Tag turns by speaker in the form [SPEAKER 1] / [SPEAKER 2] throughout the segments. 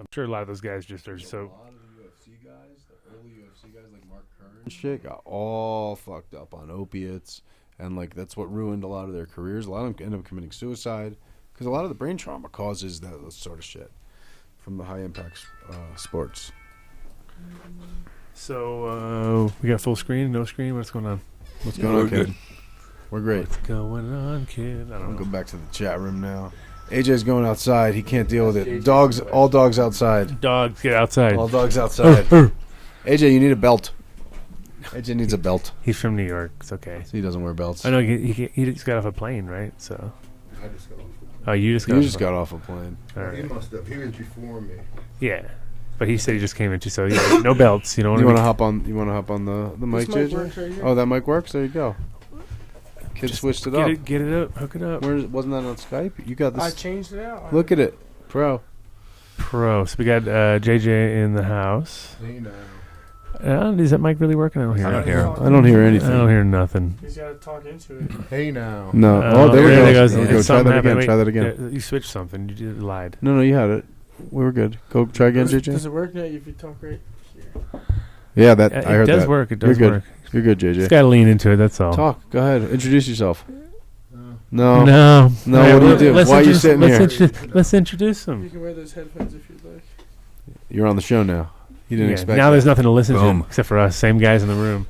[SPEAKER 1] I'm sure a lot of those guys just are
[SPEAKER 2] A
[SPEAKER 1] so.
[SPEAKER 2] lot of the UFC guys, the early UFC guys like Mark Kern and shit, got all fucked up on opiates, and like that's what ruined a lot of their careers. A lot of them end up committing suicide because a lot of the brain trauma causes that sort of shit from the high impact sports.
[SPEAKER 1] So we got full screen, no screen. What's going on?
[SPEAKER 2] What's going on, kid?
[SPEAKER 3] Good.
[SPEAKER 2] We're great.
[SPEAKER 1] What's going on, kid? I
[SPEAKER 2] I'll
[SPEAKER 1] don't
[SPEAKER 2] go
[SPEAKER 1] know.
[SPEAKER 2] back to the chat room now. AJ's going outside. He can't deal with it. Dogs, all dogs outside.
[SPEAKER 1] Dogs, get outside.
[SPEAKER 2] All dogs outside. AJ, you need a belt. AJ needs a belt.
[SPEAKER 1] He's from New York. It's okay.
[SPEAKER 2] He doesn't wear belts.
[SPEAKER 1] I know he just got off a plane, right? So.
[SPEAKER 3] I just got off.
[SPEAKER 1] Oh, you just got.
[SPEAKER 2] You
[SPEAKER 1] off
[SPEAKER 2] just
[SPEAKER 1] a
[SPEAKER 2] got off a plane.
[SPEAKER 1] All
[SPEAKER 3] He
[SPEAKER 1] right.
[SPEAKER 3] must have. He was before me.
[SPEAKER 1] Yeah, but he said he just came into so yeah, no belts. You know.
[SPEAKER 2] You want to hop on? You want to hop on the mic,
[SPEAKER 4] This mic
[SPEAKER 2] JJ?
[SPEAKER 4] works right here.
[SPEAKER 2] Oh, that mic works. There you go. Kid switched it
[SPEAKER 1] get
[SPEAKER 2] up.
[SPEAKER 1] Get it up. Hook it up.
[SPEAKER 2] Wasn't that on Skype? You got
[SPEAKER 4] I
[SPEAKER 2] this.
[SPEAKER 4] changed it out.
[SPEAKER 2] Look at it, Pro.
[SPEAKER 1] Pro. So we got JJ in the house.
[SPEAKER 3] Hey now.
[SPEAKER 1] Is that mic really working? I don't hear.
[SPEAKER 3] I don't
[SPEAKER 1] it.
[SPEAKER 3] hear.
[SPEAKER 2] I don't hear anything.
[SPEAKER 1] I don't hear nothing.
[SPEAKER 4] He's got to talk into it.
[SPEAKER 3] Hey now.
[SPEAKER 2] No. Oh, there we go.
[SPEAKER 1] it goes.
[SPEAKER 2] There we go. Try
[SPEAKER 1] Something
[SPEAKER 2] that
[SPEAKER 1] happened.
[SPEAKER 2] again.
[SPEAKER 1] Wait,
[SPEAKER 2] Try that again.
[SPEAKER 1] yeah, you switched something. You did lied.
[SPEAKER 2] No, you had it. We were good. Go try again,
[SPEAKER 4] Does
[SPEAKER 2] JJ.
[SPEAKER 4] it work now if you talk right here?
[SPEAKER 2] Yeah, that I
[SPEAKER 1] It
[SPEAKER 2] heard
[SPEAKER 1] does
[SPEAKER 2] that.
[SPEAKER 1] work. It does
[SPEAKER 2] You're good.
[SPEAKER 1] work.
[SPEAKER 2] You're good,
[SPEAKER 1] Just
[SPEAKER 2] JJ.
[SPEAKER 1] gotta lean into it. That's all.
[SPEAKER 2] Talk. Go ahead. Introduce yourself.
[SPEAKER 3] No.
[SPEAKER 2] No.
[SPEAKER 1] No.
[SPEAKER 2] What do you do?
[SPEAKER 1] Let's
[SPEAKER 2] Why are you
[SPEAKER 1] introduce-
[SPEAKER 2] sitting
[SPEAKER 1] let's
[SPEAKER 2] here?
[SPEAKER 1] Let's introduce
[SPEAKER 4] You
[SPEAKER 1] him.
[SPEAKER 4] can wear those headphones if you'd like.
[SPEAKER 2] You're on the show now. You didn't
[SPEAKER 1] Yeah,
[SPEAKER 2] expect
[SPEAKER 1] now
[SPEAKER 2] that.
[SPEAKER 1] there's nothing to listen
[SPEAKER 3] Boom.
[SPEAKER 1] to except for us, same guys in the room.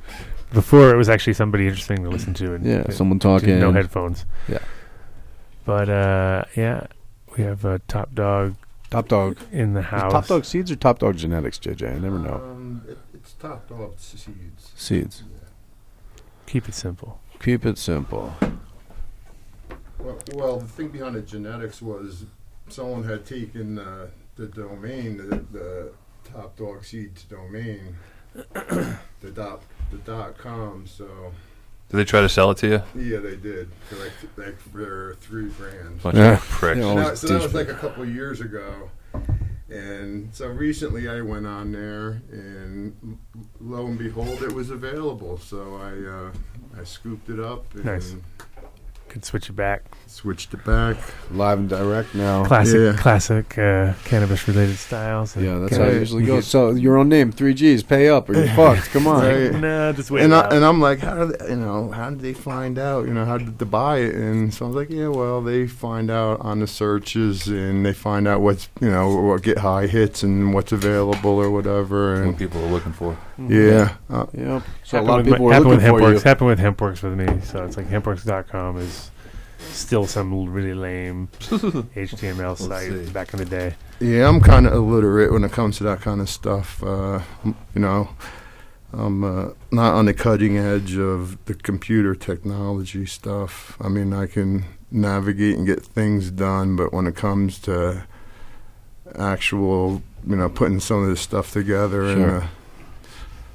[SPEAKER 1] Before it was actually somebody interesting to listen to. And
[SPEAKER 2] Yeah, someone talking.
[SPEAKER 1] no headphones.
[SPEAKER 2] Yeah.
[SPEAKER 1] But yeah, we have a Top Dog
[SPEAKER 2] Top Dog.
[SPEAKER 1] in the
[SPEAKER 2] Is
[SPEAKER 1] house.
[SPEAKER 2] Top Dog seeds or Top Dog genetics, JJ? I never know.
[SPEAKER 3] It's top dog seeds.
[SPEAKER 2] Seeds.
[SPEAKER 1] Keep it simple.
[SPEAKER 2] Keep it simple.
[SPEAKER 3] Well, the thing behind the genetics was someone had taken the domain, the top dog seeds domain, the .com. So
[SPEAKER 5] Did they try to sell it to you?
[SPEAKER 3] yeah, they did for like for $3,000.
[SPEAKER 5] Bunch
[SPEAKER 2] Yeah.
[SPEAKER 5] of pricks.
[SPEAKER 2] Yeah.
[SPEAKER 3] So that was like a couple of years ago. And so recently I went on there, and lo and behold, it was available. So I scooped it up and
[SPEAKER 1] Nice. Could switch it back.
[SPEAKER 3] switched it back.
[SPEAKER 2] Live and direct now.
[SPEAKER 1] Classic cannabis related styles.
[SPEAKER 2] Yeah, that's how it usually goes. So your own name, 3Gs, pay up or you're fucked. Come on.
[SPEAKER 3] Right.
[SPEAKER 1] Nah, just wait.
[SPEAKER 3] And I'm like, how did they find out? How did they buy it? And so I was like, yeah, well, they find out on the searches, and they find out what's what get high hits and what's available or whatever.
[SPEAKER 5] What
[SPEAKER 3] And
[SPEAKER 5] people are looking for.
[SPEAKER 3] yeah,
[SPEAKER 2] Yep. So a
[SPEAKER 1] Happened
[SPEAKER 2] lot of
[SPEAKER 1] with
[SPEAKER 2] people were
[SPEAKER 1] happened
[SPEAKER 2] looking
[SPEAKER 1] with
[SPEAKER 2] for you.
[SPEAKER 1] Hempworks. Happened with Hempworks with me. So it's like hempworks.com is still some really lame HTML site
[SPEAKER 5] see.
[SPEAKER 1] back in the day.
[SPEAKER 3] yeah, I'm kind of illiterate when it comes to that kind of stuff. I'm not on the cutting edge of the computer technology stuff. I mean, I can navigate and get things done, but when it comes to actual, putting some of this stuff together,
[SPEAKER 2] Sure.
[SPEAKER 3] and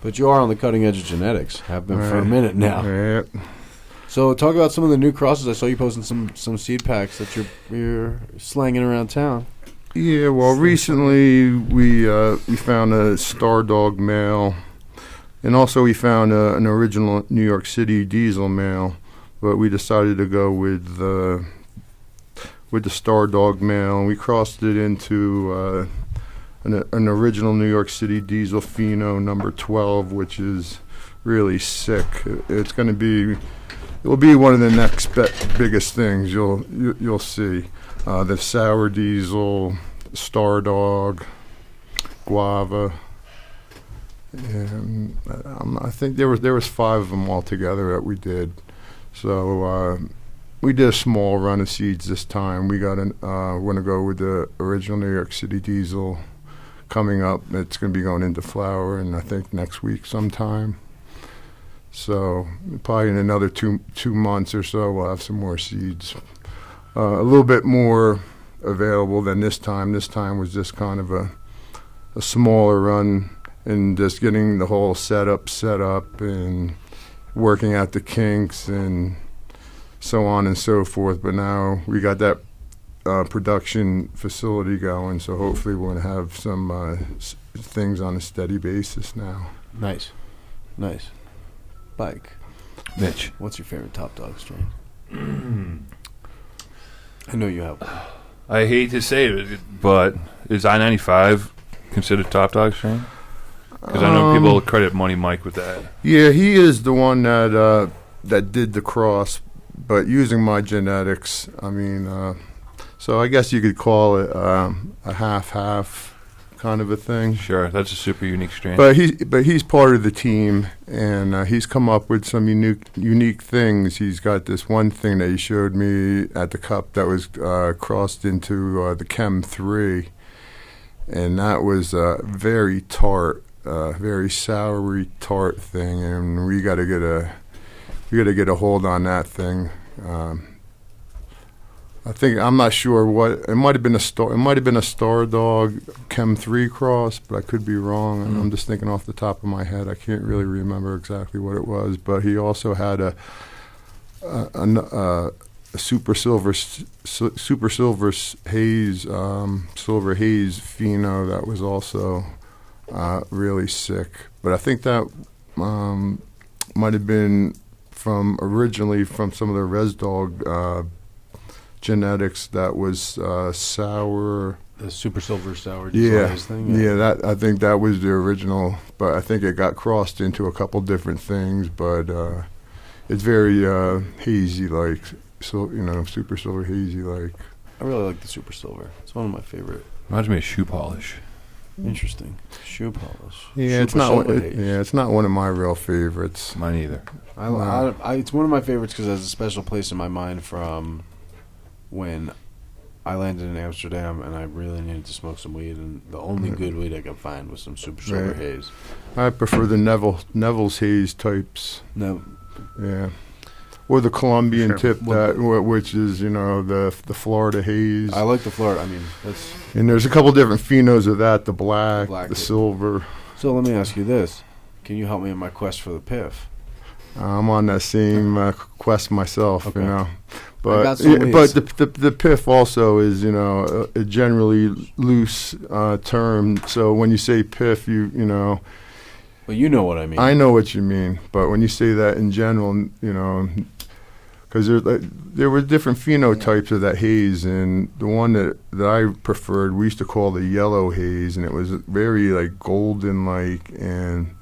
[SPEAKER 2] But you are on the cutting edge of genetics. Have been for a
[SPEAKER 3] Right.
[SPEAKER 2] minute now.
[SPEAKER 3] yeah.
[SPEAKER 2] So talk about some of the new crosses. I saw you posting some seed packs that you're slanging around town.
[SPEAKER 3] Yeah, well, recently we found a Star Dog male, and also we found an original New York City Diesel male, but we decided to go with the Star Dog male, and we crossed it into an original New York City Diesel Pheno number 12, which is really sick. It's going to be. It will be one of the next biggest things you'll see. The Sour Diesel, Star Dog, Guava. And I think there was 5 of them altogether that we did. So we did a small run of seeds this time. We got we're going to go with the original New York City Diesel coming up. It's going to be going into flower, and I think next week sometime. So probably in another two months or so, we'll have some more seeds. A little bit more available than this time. This time was just kind of a smaller run, and just getting the whole setup set up and working out the kinks and so on and so forth. But now we got that production facility going, so hopefully we're going to have some things on a steady basis now.
[SPEAKER 2] Nice. Bike.
[SPEAKER 5] Mitch.
[SPEAKER 2] What's your favorite Top Dog strain? I know you have one.
[SPEAKER 5] I hate to say it, but is I-95 considered top dog strain? Because I know people credit Money Mike with that.
[SPEAKER 3] Yeah, he is the one that that did the cross, but using my genetics, I mean, so I guess you could call it a half-half kind of a thing.
[SPEAKER 5] Sure, that's a super unique strain.
[SPEAKER 3] But he's part of the team, and he's come up with some unique things. He's got this one thing that he showed me at the cup that was crossed into the Chem 3, and that was very tart, very soury tart thing, and we got to get a hold on that thing. I think I'm not sure what it might have been a Star Dog Chem 3 cross, but I could be wrong. And I'm just thinking off the top of my head. I can't really remember exactly what it was. But he also had a super silver haze silver haze pheno that was also really sick. But I think that might have been originally from some of the Res Dog genetics that was sour.
[SPEAKER 2] The super silver sour
[SPEAKER 3] Yeah,
[SPEAKER 2] thing.
[SPEAKER 3] that I think that was the original, but I think it got crossed into a couple different things. But it's very hazy, like super silver hazy, like.
[SPEAKER 2] I really like the super silver. It's one of my favorite.
[SPEAKER 5] Reminds me of shoe polish.
[SPEAKER 2] Interesting. Shoe polish.
[SPEAKER 3] Yeah, it's not. It's not one of my real favorites.
[SPEAKER 5] Mine either.
[SPEAKER 2] It's one of my favorites because it has a special place in my mind from when I landed in Amsterdam and I really needed to smoke some weed, and the only good weed I could find was some super silver haze.
[SPEAKER 3] I prefer the Neville's haze types.
[SPEAKER 2] No.
[SPEAKER 3] Yeah. Or the Colombian tip, which is the Florida haze.
[SPEAKER 2] I like the Florida. I mean, that's.
[SPEAKER 3] And there's a couple different phenos of that: the black, the silver.
[SPEAKER 2] So let me ask you this: can you help me in my quest for the piff?
[SPEAKER 3] I'm on that same quest myself,
[SPEAKER 2] Okay.
[SPEAKER 3] But the piff also is a generally loose term. So when you say piff,
[SPEAKER 2] Well, you know what I mean.
[SPEAKER 3] I know what you mean, but when you say that in general, because there were different phenotypes of that haze, and the one that I preferred, we used to call the yellow haze, and it was very like golden like, and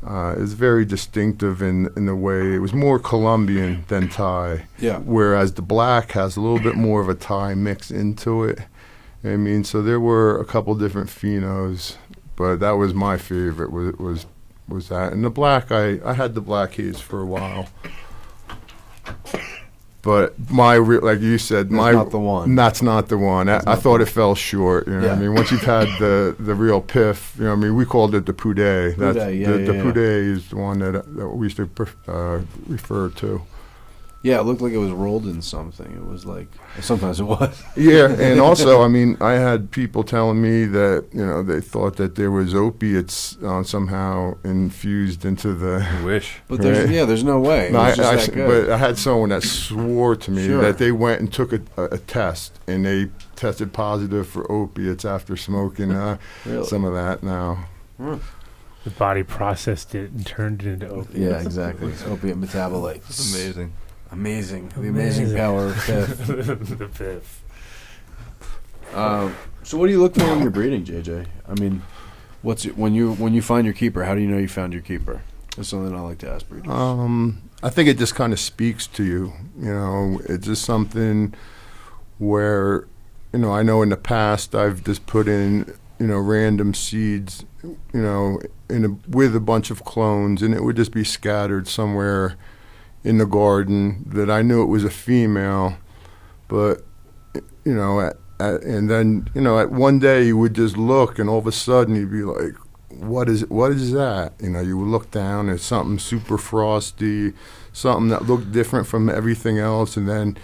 [SPEAKER 3] it's very distinctive in the way it was more Colombian than Thai.
[SPEAKER 2] Yeah.
[SPEAKER 3] Whereas the black has a little bit more of a Thai mix into it. I mean, so there were a couple different phenos, but that was my favorite. Was that, and the black? I had the black haze for a while. But like you said,
[SPEAKER 2] That's not the one.
[SPEAKER 3] That's not the one. I thought it fell short. What I mean? Once you've had the real piff, what I mean? We called it the poudet. The poudet is the one that we used to refer to.
[SPEAKER 2] Yeah, it looked like it was rolled in something. It was like, sometimes it was.
[SPEAKER 3] Yeah, and also, I mean, I had people telling me that, they thought that there was opiates somehow infused into the...
[SPEAKER 5] I wish.
[SPEAKER 2] But there's no way.
[SPEAKER 3] No, but I had someone that swore to me that they went and took a test, and they tested positive for opiates after smoking
[SPEAKER 2] really?
[SPEAKER 3] Some of that now.
[SPEAKER 1] The body processed it and turned it into opiates.
[SPEAKER 2] Yeah, exactly. It's opiate metabolite.
[SPEAKER 5] That's amazing.
[SPEAKER 2] Amazing. The amazing power of piff.
[SPEAKER 1] The piff.
[SPEAKER 2] So what do you look for when you're breeding, JJ? I mean, when you find your keeper, how do you know you found your keeper? That's something I like to ask breeders.
[SPEAKER 3] I think it just kind of speaks to you. It's just something where, I know in the past I've just put in, random seeds, with a bunch of clones, and it would just be scattered somewhere in the garden that I knew it was a female, but and then at one day you would just look, and all of a sudden you'd be like, what is that? You would look down at something super frosty, something that looked different from everything else, and then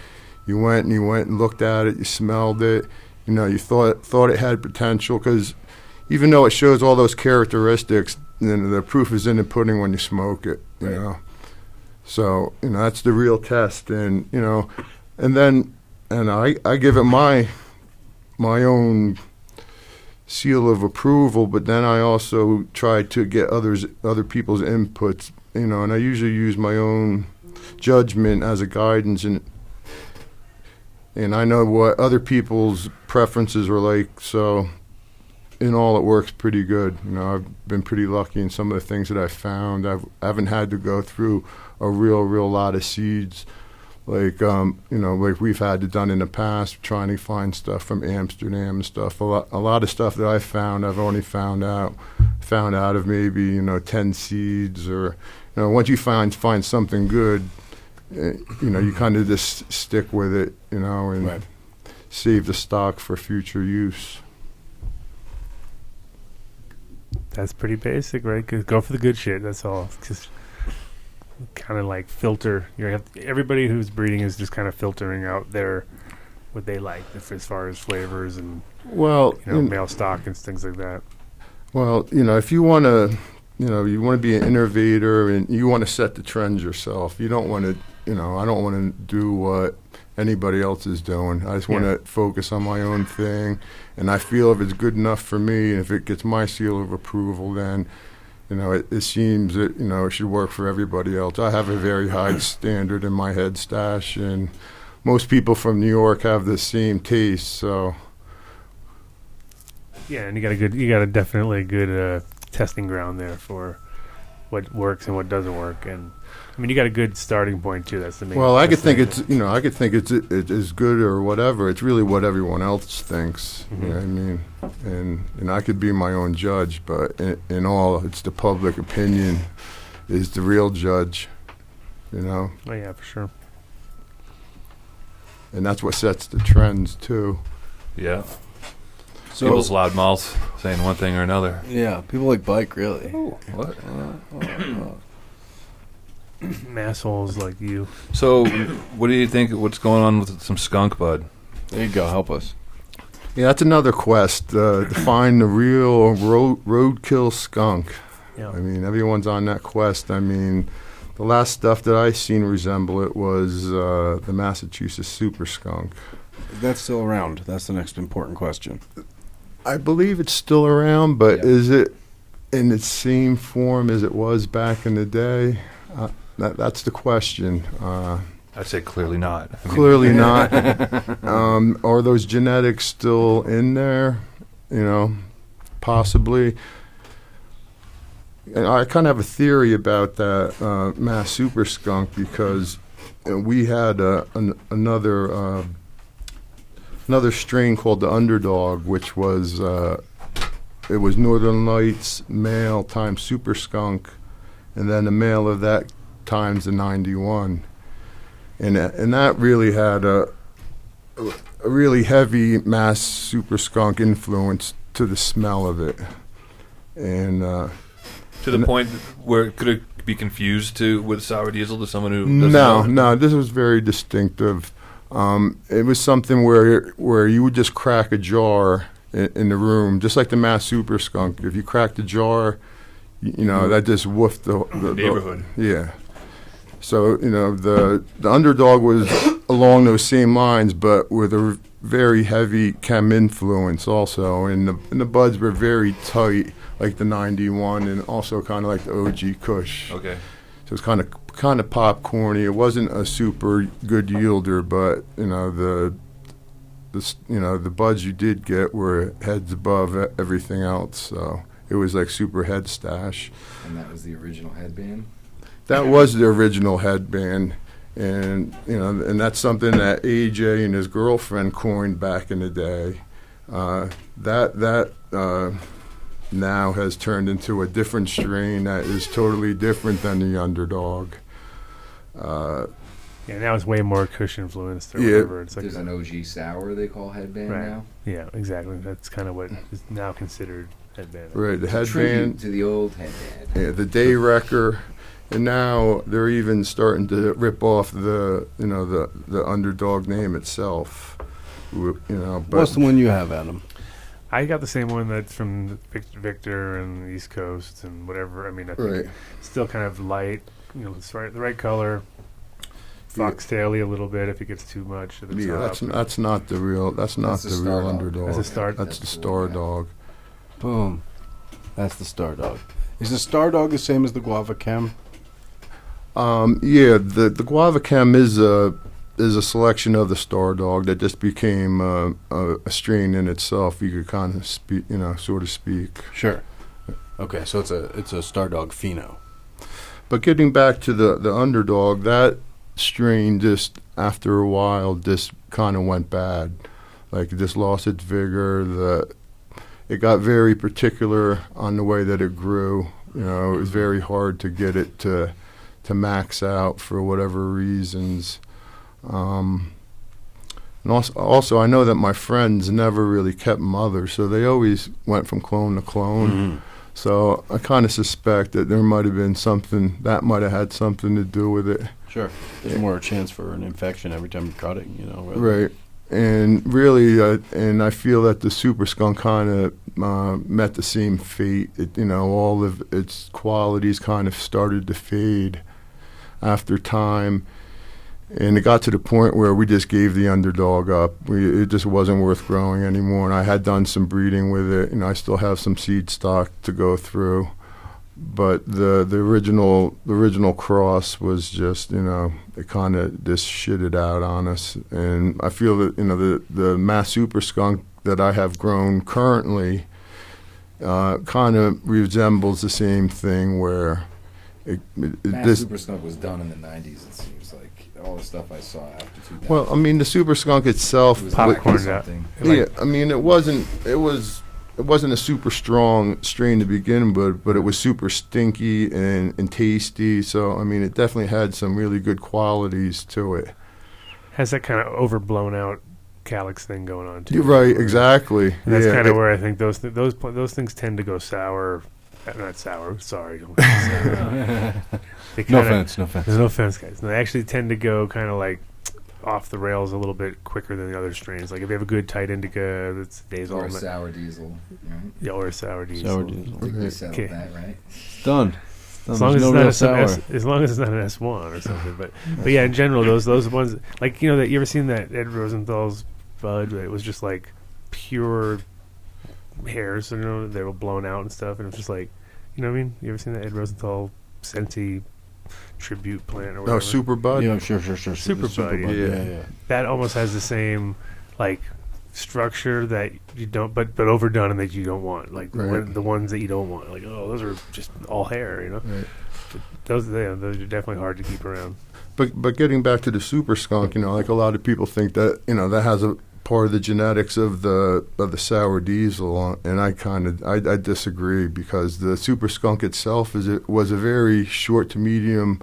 [SPEAKER 3] you went and looked at it, you smelled it, you thought it had potential, because even though it shows all those characteristics, the proof is in the pudding when you smoke it, you know. So, that's the real test, and and I give it my own seal of approval, but then I also try to get other people's inputs, and I usually use my own judgment as a guidance, and and I know what other people's preferences are like. So, in all, it works pretty good. You know, I've been pretty lucky in some of the things that I've found. I haven't had to go through a real lot of seeds, like like we've had to done in the past, trying to find stuff from Amsterdam and stuff. A lot of stuff that I found, I've only found out of maybe 10 seeds, or once you find something good, you kind of just stick with it, and
[SPEAKER 2] Right.
[SPEAKER 3] save the stock for future use.
[SPEAKER 1] That's pretty basic, right? 'Cause go for the good shit. That's all. Just kind of like filter. Everybody who's breeding is just kind of filtering out what they like as far as flavors and
[SPEAKER 3] Well,
[SPEAKER 1] male stock and things like that.
[SPEAKER 3] Well, if you want to, you want to be an innovator and you want to set the trends yourself. You don't want to, I don't want to do what anybody else is doing. I just want to focus on my own thing. And I feel if it's good enough for me, and if it gets my seal of approval, then, it seems that, it should work for everybody else. I have a very high standard in my head stash, and most people from New York have the same taste, so.
[SPEAKER 1] Yeah, and you got a definitely good testing ground there for what works and what doesn't work, and I mean you got a good starting point too. That's the main.
[SPEAKER 3] Well, I could think
[SPEAKER 1] that's
[SPEAKER 3] it's I could think it is good or whatever. It's really what everyone else thinks.
[SPEAKER 1] Mhm.
[SPEAKER 3] You know what I mean? And I could be my own judge, but in all, it's the public opinion is the real judge.
[SPEAKER 1] Oh yeah, for sure.
[SPEAKER 3] And that's what sets the trends too.
[SPEAKER 5] Yeah.
[SPEAKER 2] So,
[SPEAKER 5] People's loud mouths saying one thing or another.
[SPEAKER 2] yeah, people like bike, really.
[SPEAKER 5] What?
[SPEAKER 1] Assholes like you.
[SPEAKER 5] So, what do you think? What's going on with some skunk bud?
[SPEAKER 2] There you go. Help us.
[SPEAKER 3] Yeah, that's another quest to find the real roadkill skunk.
[SPEAKER 1] Yeah.
[SPEAKER 3] I mean, everyone's on that quest. I mean, the last stuff that I seen resemble it was the Massachusetts super skunk.
[SPEAKER 2] That's still around. That's the next important question.
[SPEAKER 3] I believe it's still around, but
[SPEAKER 2] Yeah.
[SPEAKER 3] is it in its same form as it was back in the day? That's the question.
[SPEAKER 5] I'd say clearly not. I mean,
[SPEAKER 3] Clearly not. Are those genetics still in there? Possibly. And I kind of have a theory about that Mass Super Skunk because we had another strain called the Underdog, which was it was Northern Lights male times Super Skunk, and then the male of that times the 91, and that really had a really heavy Mass Super Skunk influence to the smell of it, and
[SPEAKER 5] to the point where could it be confused with sour diesel to someone who doesn't
[SPEAKER 3] no,
[SPEAKER 5] know?
[SPEAKER 3] this was very distinctive. It was something where you would just crack a jar in the room, just like the Mass Super Skunk. If you cracked the jar, that just woofed the
[SPEAKER 5] Neighborhood.
[SPEAKER 3] Yeah. So the Underdog was along those same lines, but with a very heavy chem influence also, and the buds were very tight, like the 91, and also kind of like the OG Kush.
[SPEAKER 5] Okay.
[SPEAKER 3] So it's kind of popcorny. It wasn't a super good yielder, but the buds you did get were heads above everything else. So it was like super head stash.
[SPEAKER 6] And that was the original headband?
[SPEAKER 3] That was the original headband, and and that's something that AJ and his girlfriend coined back in the day. That now has turned into a different strain that is totally different than the Underdog.
[SPEAKER 1] Yeah, now it's way more Kush influenced or
[SPEAKER 3] Yeah.
[SPEAKER 1] whatever. It's like
[SPEAKER 6] There's an OG sour they call headband
[SPEAKER 1] Right.
[SPEAKER 6] now.
[SPEAKER 1] yeah, exactly. That's kind of what is now considered headband.
[SPEAKER 3] Right, the
[SPEAKER 6] Tribute
[SPEAKER 3] headband,
[SPEAKER 6] to the old headband.
[SPEAKER 3] yeah, the Day Wrecker, and now they're even starting to rip off the Underdog name itself. But
[SPEAKER 2] What's the one you have, Adam?
[SPEAKER 1] I got the same one that's from Victor and the East Coast and whatever. I mean, I think
[SPEAKER 3] right.
[SPEAKER 1] it's still kind of light. It's the right color. Foxtaily a little bit if it gets too much at the
[SPEAKER 3] Yeah,
[SPEAKER 1] top.
[SPEAKER 3] that's not the real. That's not
[SPEAKER 6] That's the
[SPEAKER 3] the
[SPEAKER 6] Star
[SPEAKER 3] real
[SPEAKER 6] Dog.
[SPEAKER 3] Underdog.
[SPEAKER 1] That's a Star-
[SPEAKER 3] That's the
[SPEAKER 6] That's the
[SPEAKER 3] Star
[SPEAKER 6] one, yeah.
[SPEAKER 3] Dog.
[SPEAKER 2] Boom. That's the Star Dog. Is the Star Dog the same as the Guava Chem?
[SPEAKER 3] Yeah, the Guava Chem is is a selection of the Star Dog that just became a strain in itself. You could kind of speak, sort of speak.
[SPEAKER 2] Sure. Okay, so it's a Star Dog Pheno.
[SPEAKER 3] But getting back to the Underdog, that strain just after a while just kind of went bad. Like it just lost its vigor. It got very particular on the way that it grew. It was very hard to get it to max out for whatever reasons. And also, I know that my friends never really kept mothers, so they always went from clone to clone.
[SPEAKER 2] Mm-hmm.
[SPEAKER 3] So I kind of suspect that there might have been something that might have had something to do with it.
[SPEAKER 2] Sure. There's more a chance for an infection every time you're cutting,
[SPEAKER 3] Right. And really, and I feel that the Super Skunk kind of met the same fate. All of its qualities kind of started to fade after time. And it got to the point where we just gave the Underdog up. It just wasn't worth growing anymore. And I had done some breeding with it, and I still have some seed stock to go through. But the original cross was just, it kind of just shitted out on us. And I feel that, the Mass Super Skunk that I have grown currently kind of resembles the same thing where
[SPEAKER 6] Mass Super Skunk was done in the 90s, it seems like. All the stuff I saw after 2000.
[SPEAKER 3] Well, I mean, the Super Skunk itself,
[SPEAKER 6] It was
[SPEAKER 1] popcorned
[SPEAKER 6] like
[SPEAKER 1] out.
[SPEAKER 6] something.
[SPEAKER 3] yeah, I mean, it wasn't a super strong strain to begin with, but it was super stinky and tasty. So, I mean, it definitely had some really good qualities to it.
[SPEAKER 1] Has that kind of overblown out calyx thing going on too.
[SPEAKER 3] You're right, exactly.
[SPEAKER 1] And that's
[SPEAKER 3] Yeah,
[SPEAKER 1] kind of where I think those things tend to go sour. Not sour. Sorry. Don't sour. They
[SPEAKER 2] No
[SPEAKER 1] kinda-
[SPEAKER 2] offense, no offense.
[SPEAKER 1] There's no offense, guys. They actually tend to go kind of like off the rails a little bit quicker than the other strains. Like if you have a good tight indica, that's days
[SPEAKER 6] Or
[SPEAKER 1] all.
[SPEAKER 6] a sour diesel, right?
[SPEAKER 1] Yeah, or a sour diesel.
[SPEAKER 2] Sour diesel.
[SPEAKER 6] I think we settled
[SPEAKER 1] Okay.
[SPEAKER 6] that, right?
[SPEAKER 2] Done.
[SPEAKER 1] As long as, it's not as long as it's not an S1 or something, but yeah, in general, those ones like that. You ever seen that Ed Rosenthal's bud? It was just like pure hairs, they were blown out and stuff, and it was just like, what I mean? You ever seen that Ed Rosenthal Senti tribute plant or whatever?
[SPEAKER 3] Oh, Super Bud?
[SPEAKER 2] Yeah, sure.
[SPEAKER 1] Super Bud,
[SPEAKER 2] Yeah.
[SPEAKER 1] That almost has the same like structure that you don't, but overdone and that you don't want. Like
[SPEAKER 3] Right.
[SPEAKER 1] the ones that you don't want. Like those are just all hair,
[SPEAKER 3] Right.
[SPEAKER 1] But those are definitely hard to keep around.
[SPEAKER 3] But getting back to the Super Skunk, like a lot of people think that that has a part of the genetics of the sour diesel, and I disagree, because the Super Skunk itself was a very short to medium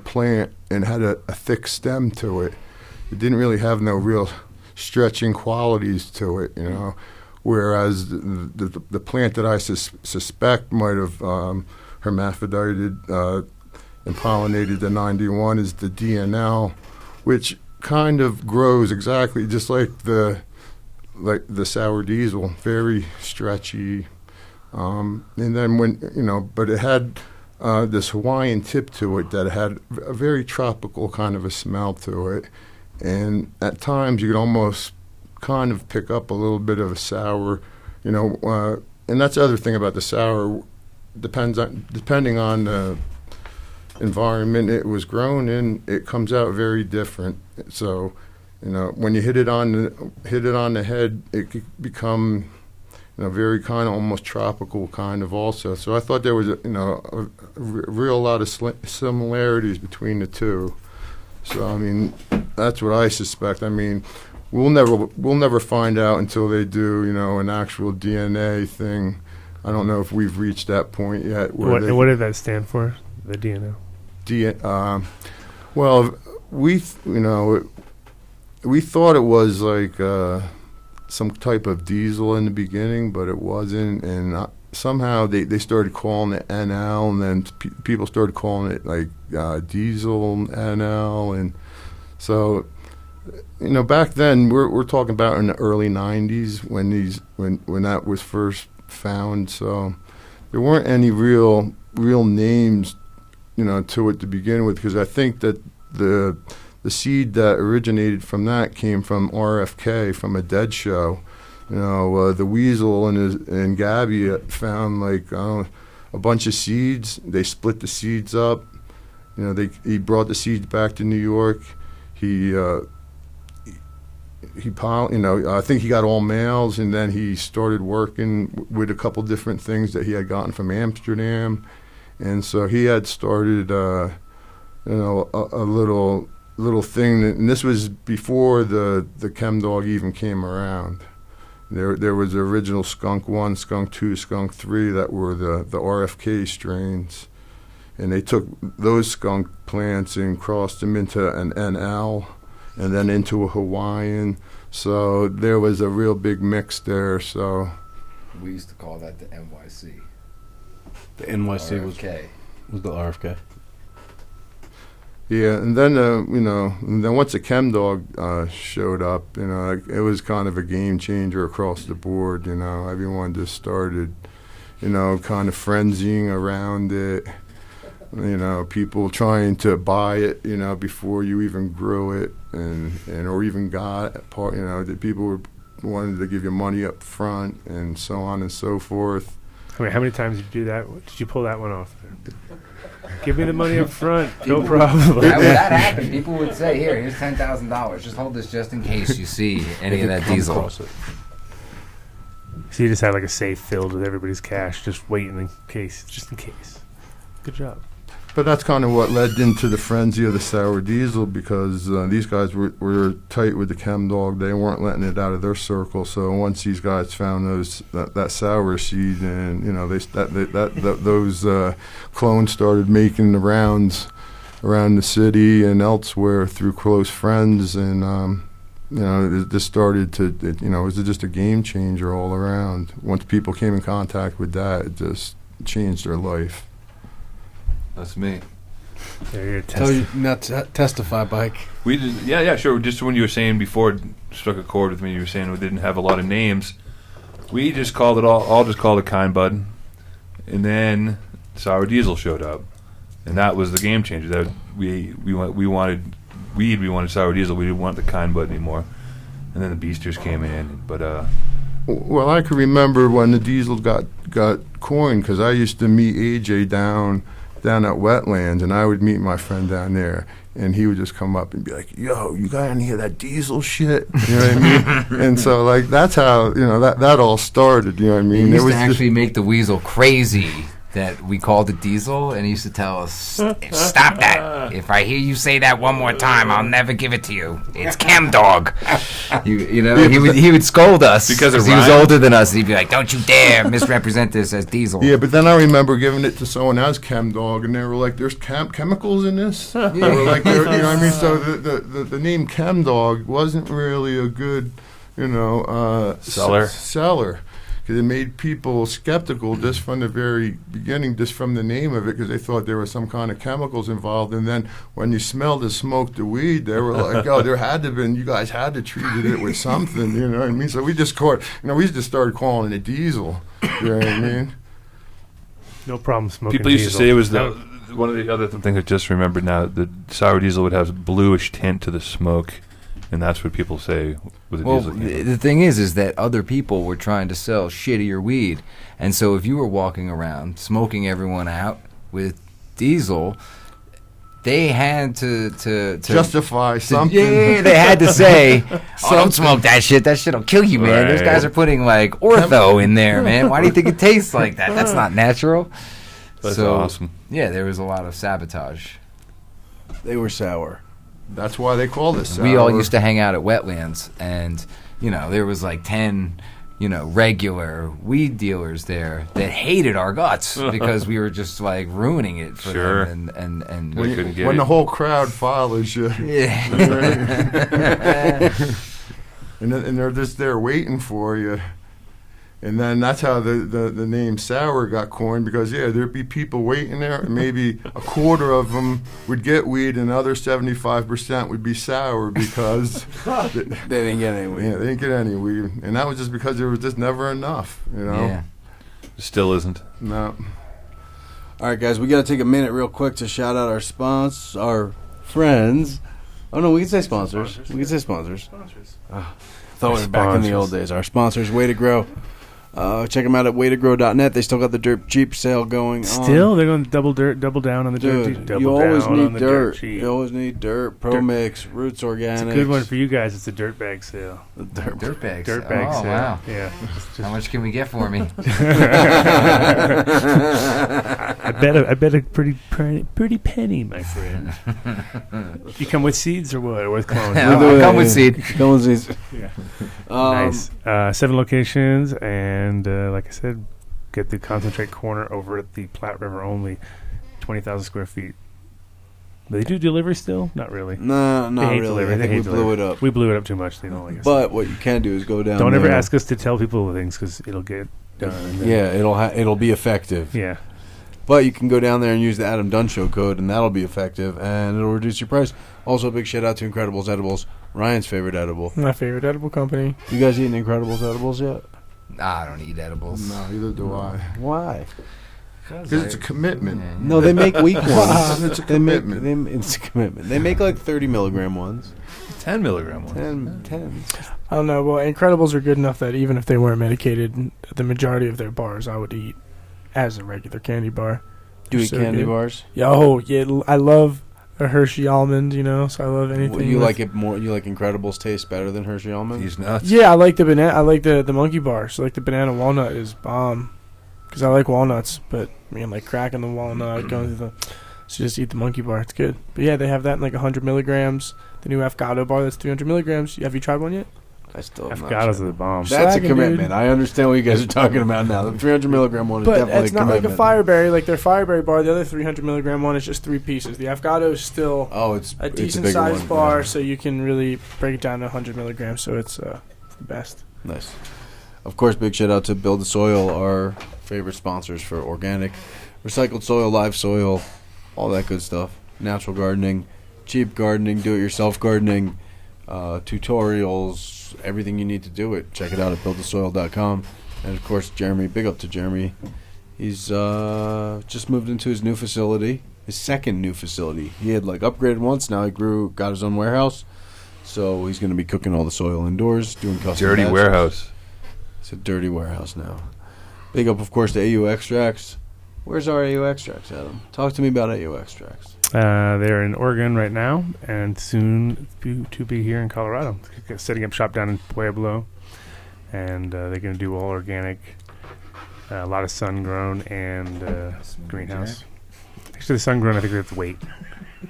[SPEAKER 3] plant and had a thick stem to it. It didn't really have no real stretching qualities to it, whereas the plant that I suspect might have hermaphrodited and pollinated the 91 is the DNL, which kind of grows exactly just like the sour diesel, very stretchy, and then but it had this Hawaiian tip to it that had a very tropical kind of a smell to it, and at times you could almost kind of pick up a little bit of a sour, and that's the other thing about the sour, depending on the environment it was grown in, it comes out very different. So, when you hit it on the head, it could become, very kind of almost tropical kind of also. So I thought there was a real lot of similarities between the two. So I mean, that's what I suspect. I mean, we'll never find out until they do, an actual DNA thing. I don't know if we've reached that point yet.
[SPEAKER 1] What did that stand for? The DNO.
[SPEAKER 3] Well, we thought it was like some type of diesel in the beginning, but it wasn't, and somehow they started calling it NL, and then people started calling it like diesel NL, and so back then we're talking about in the early 90s when that was first found, so there weren't any real names to it to begin with, because I think that the seed that originated from that came from RFK, from a Dead show. The Weasel and Gabby found like a bunch of seeds. They split the seeds up. He brought the seeds back to New York. I think he got all males, and then he started working with a couple different things that he had gotten from Amsterdam, and so he had started, a little thing, and this was before the Chem Dog even came around. There was the original Skunk 1, Skunk 2, Skunk 3 that were the RFK strains, and they took those skunk plants and crossed them into an NL and then into a Hawaiian. So there was a real big mix there. So
[SPEAKER 6] We used to call that the NYC.
[SPEAKER 2] The NYC
[SPEAKER 6] RFK.
[SPEAKER 2] was the RFK.
[SPEAKER 3] yeah, and then and then once the Chem Dog showed up, it was kind of a game changer across the board. Everyone just started, kind of frenzying around it. People trying to buy it, before you even grew it, and or even got it part. That people wanted to give you money up front, and so on and so forth.
[SPEAKER 1] I mean, how many times did you do that? Did you pull that one off? Give me the money up front. No problem.
[SPEAKER 7] That happened. People would say, here's $10,000. Just hold this just in case you see any of that diesel.
[SPEAKER 1] So you just had like a safe filled with everybody's cash, just waiting in case. Good job.
[SPEAKER 3] But that's kind of what led into the frenzy of the sour diesel, because these guys were tight with the Chem Dog. They weren't letting it out of their circle. So once these guys found that sour seed, and those clones started making the rounds around the city and elsewhere through close friends, and it just started to it was just a game changer all around. Once people came in contact with that, it just changed their life.
[SPEAKER 5] That's me.
[SPEAKER 1] There you
[SPEAKER 2] Tell you not to testify, Bike.
[SPEAKER 5] We did, yeah, sure. Just when you were saying before, it struck a chord with me. You were saying we didn't have a lot of names. We just called it all just called it Kind Bud, and then Sour Diesel showed up, and that was the game changer. That we wanted weed, we wanted Sour Diesel. We didn't want the Kind Bud anymore, and then the Beasters came in. But
[SPEAKER 3] well, I can remember when the diesel got coined, because I used to meet AJ down at Wetlands, and I would meet my friend down there, and he would just come up and be like, "Yo, you got any of that diesel shit?" You know what I mean? And so, like, that's how that all started. You know what I mean?
[SPEAKER 7] He used to actually make the weasel crazy that we called it diesel, and he used to tell us, "Stop that! If I hear you say that one more time, I'll never give it to you. It's Chem Dog." He would scold us
[SPEAKER 5] because
[SPEAKER 7] he was older than us. He'd be like, "Don't you dare misrepresent this as diesel."
[SPEAKER 3] Yeah, but then I remember giving it to someone as Chem Dog, and they were like, "There's chemicals in this." They were like, you know what I mean? So the name Chem Dog wasn't really a good, seller. Because it made people skeptical just from the very beginning, just from the name of it, because they thought there were some kind of chemicals involved. And then when you smelled and smoked the weed, they were like, "Oh, there had to have been. You guys had to treat it with something." You know what I mean? So we just we just started calling it diesel. You know what I mean?
[SPEAKER 1] No problem smoking
[SPEAKER 5] people used
[SPEAKER 1] diesel.
[SPEAKER 5] to say it was one of the other things I just remembered now. The Sour Diesel would have a bluish tint to the smoke. And that's what people say with the diesel.
[SPEAKER 7] The thing is that other people were trying to sell shittier weed. And so if you were walking around smoking everyone out with diesel, they had to
[SPEAKER 3] justify something.
[SPEAKER 7] Yeah, they had to say, don't smoke that shit. That shit'll kill you, man.
[SPEAKER 5] Right.
[SPEAKER 7] Those guys are putting, like, ortho in there, man. Why do you think it tastes like that? That's not natural.
[SPEAKER 5] That's awesome.
[SPEAKER 7] Yeah, there was a lot of sabotage.
[SPEAKER 2] They were sour.
[SPEAKER 3] That's why they called it sour.
[SPEAKER 7] We all used to hang out at Wetlands, and there was like 10 regular weed dealers there that hated our guts because we were just like ruining it for them, and
[SPEAKER 3] when the whole crowd follows you.
[SPEAKER 7] Yeah.
[SPEAKER 3] and they're just there waiting for you. And then that's how the name Sour got coined, because, there'd be people waiting there, and maybe a quarter of them would get weed, and the other 75% would be sour because
[SPEAKER 2] they didn't get any weed.
[SPEAKER 3] Yeah, they didn't get any weed. And that was just because there was just never enough,
[SPEAKER 7] Yeah.
[SPEAKER 5] Still isn't.
[SPEAKER 3] No.
[SPEAKER 2] All right, guys, we got to take a minute real quick to shout out our friends. Oh, no, we can say sponsors. We can say sponsors.
[SPEAKER 1] Sponsors.
[SPEAKER 2] Thought we were back in the old days. Our sponsors, Way to Grow. Check them out at waytogrow.net. They still got the dirt cheap sale going on.
[SPEAKER 1] Still, they're going to double down on the dirt
[SPEAKER 2] Dude,
[SPEAKER 1] cheap. Double
[SPEAKER 2] you always
[SPEAKER 1] down on
[SPEAKER 2] need
[SPEAKER 1] the
[SPEAKER 2] dirt.
[SPEAKER 1] cheap.
[SPEAKER 2] You always need dirt. Pro Mix, Roots Organics.
[SPEAKER 1] It's a good one for you guys. It's a dirt bag sale.
[SPEAKER 2] The dirt.
[SPEAKER 7] Dirt bags.
[SPEAKER 1] Dirt bag
[SPEAKER 7] Oh,
[SPEAKER 1] sale.
[SPEAKER 7] wow.
[SPEAKER 1] Yeah.
[SPEAKER 7] How much can we get for me?
[SPEAKER 1] I bet a pretty penny, my friend. You come with seeds or what? Or with clones?
[SPEAKER 7] I'll come with seed.
[SPEAKER 2] Come with seed.
[SPEAKER 1] Yeah.
[SPEAKER 2] Nice.
[SPEAKER 1] Nice. 7 locations, and like I said, get the concentrate corner over at the Platte River only, 20,000 square feet. Do they do delivery still? Not really.
[SPEAKER 2] No, not
[SPEAKER 1] hate
[SPEAKER 2] really.
[SPEAKER 1] delivery.
[SPEAKER 2] I
[SPEAKER 1] They
[SPEAKER 2] think we
[SPEAKER 1] hate
[SPEAKER 2] blew it
[SPEAKER 1] delivery.
[SPEAKER 2] up.
[SPEAKER 1] We blew it up too much. They don't like us.
[SPEAKER 2] But what you can do is go down.
[SPEAKER 1] Don't ever
[SPEAKER 2] there.
[SPEAKER 1] ask us to tell people things because it'll get done. and then-
[SPEAKER 2] Yeah, it'll be effective.
[SPEAKER 1] Yeah.
[SPEAKER 2] But you can go down there and use the Adam Dunn Show code, and that'll be effective, and it'll reduce your price. Also, a big shout out to Incredibles Edibles, Ryan's favorite edible.
[SPEAKER 4] My favorite edible company.
[SPEAKER 2] You guys eating Incredibles Edibles yet?
[SPEAKER 7] I don't eat edibles.
[SPEAKER 3] No, either do I.
[SPEAKER 2] Why?
[SPEAKER 3] Because it's a commitment.
[SPEAKER 2] No, they make weak ones.
[SPEAKER 3] It's a
[SPEAKER 2] They make,
[SPEAKER 3] commitment.
[SPEAKER 2] it's a commitment. They make like 30 milligram ones.
[SPEAKER 5] 10 milligram one.
[SPEAKER 2] 10.
[SPEAKER 4] I don't know. Well, Incredibles are good enough that even if they weren't medicated, the majority of their bars I would eat as a regular candy bar.
[SPEAKER 2] Do you
[SPEAKER 4] They're
[SPEAKER 2] eat
[SPEAKER 4] so
[SPEAKER 2] candy
[SPEAKER 4] good.
[SPEAKER 2] bars?
[SPEAKER 4] Yeah, oh, yeah. I love a Hershey almond, so I love anything.
[SPEAKER 2] You
[SPEAKER 4] with-
[SPEAKER 2] like it more? You like Incredibles taste better than Hershey almond?
[SPEAKER 5] He's nuts.
[SPEAKER 4] Yeah, I like the banana. I like the monkey bars. So like the banana walnut is bomb because I like walnuts. But like cracking the walnut, going through the. So just eat the monkey bar. It's good. But yeah, they have that in like 100 milligrams. The new Afgado bar that's 300 milligrams. Have you tried one yet?
[SPEAKER 2] I still have not
[SPEAKER 1] Avocados
[SPEAKER 2] tried
[SPEAKER 1] are the bomb.
[SPEAKER 2] That's a
[SPEAKER 4] Slacking,
[SPEAKER 2] commitment.
[SPEAKER 4] dude.
[SPEAKER 2] I understand what you guys are talking about now. The 300 milligram one is
[SPEAKER 4] But
[SPEAKER 2] definitely
[SPEAKER 4] it's
[SPEAKER 2] a
[SPEAKER 4] not like
[SPEAKER 2] commitment.
[SPEAKER 4] a Fireberry. Like their Fireberry bar, the other 300 milligram one is just 3 pieces. The Afgado is still
[SPEAKER 2] Oh, it's
[SPEAKER 4] a
[SPEAKER 2] it's
[SPEAKER 4] decent
[SPEAKER 2] bigger
[SPEAKER 4] sized
[SPEAKER 2] one,
[SPEAKER 4] bar,
[SPEAKER 2] yeah.
[SPEAKER 4] so you can really break it down to 100 milligrams. So it's the best.
[SPEAKER 2] Nice. Of course, big shout out to Build the Soil, our favorite sponsors for organic, recycled soil, live soil, all that good stuff. Natural gardening, cheap gardening, do-it-yourself gardening, tutorials, everything you need to do it. Check it out at buildthesoil.com. And of course, Jeremy, big up to Jeremy. He's just moved into his new facility, his second new facility. He had upgraded once, now he got his own warehouse. So he's going to be cooking all the soil indoors, doing custom
[SPEAKER 5] Dirty
[SPEAKER 2] batches.
[SPEAKER 5] warehouse.
[SPEAKER 2] It's a dirty warehouse now. Big up, of course, to AU Extracts. Where's our AU Extracts, Adam? Talk to me about AU Extracts.
[SPEAKER 1] They're in Oregon right now, and soon to be here in Colorado. Setting up shop down in Pueblo, and they're going to do all organic, a lot of sun-grown and greenhouse. Actually, the sun-grown, I think that's weight.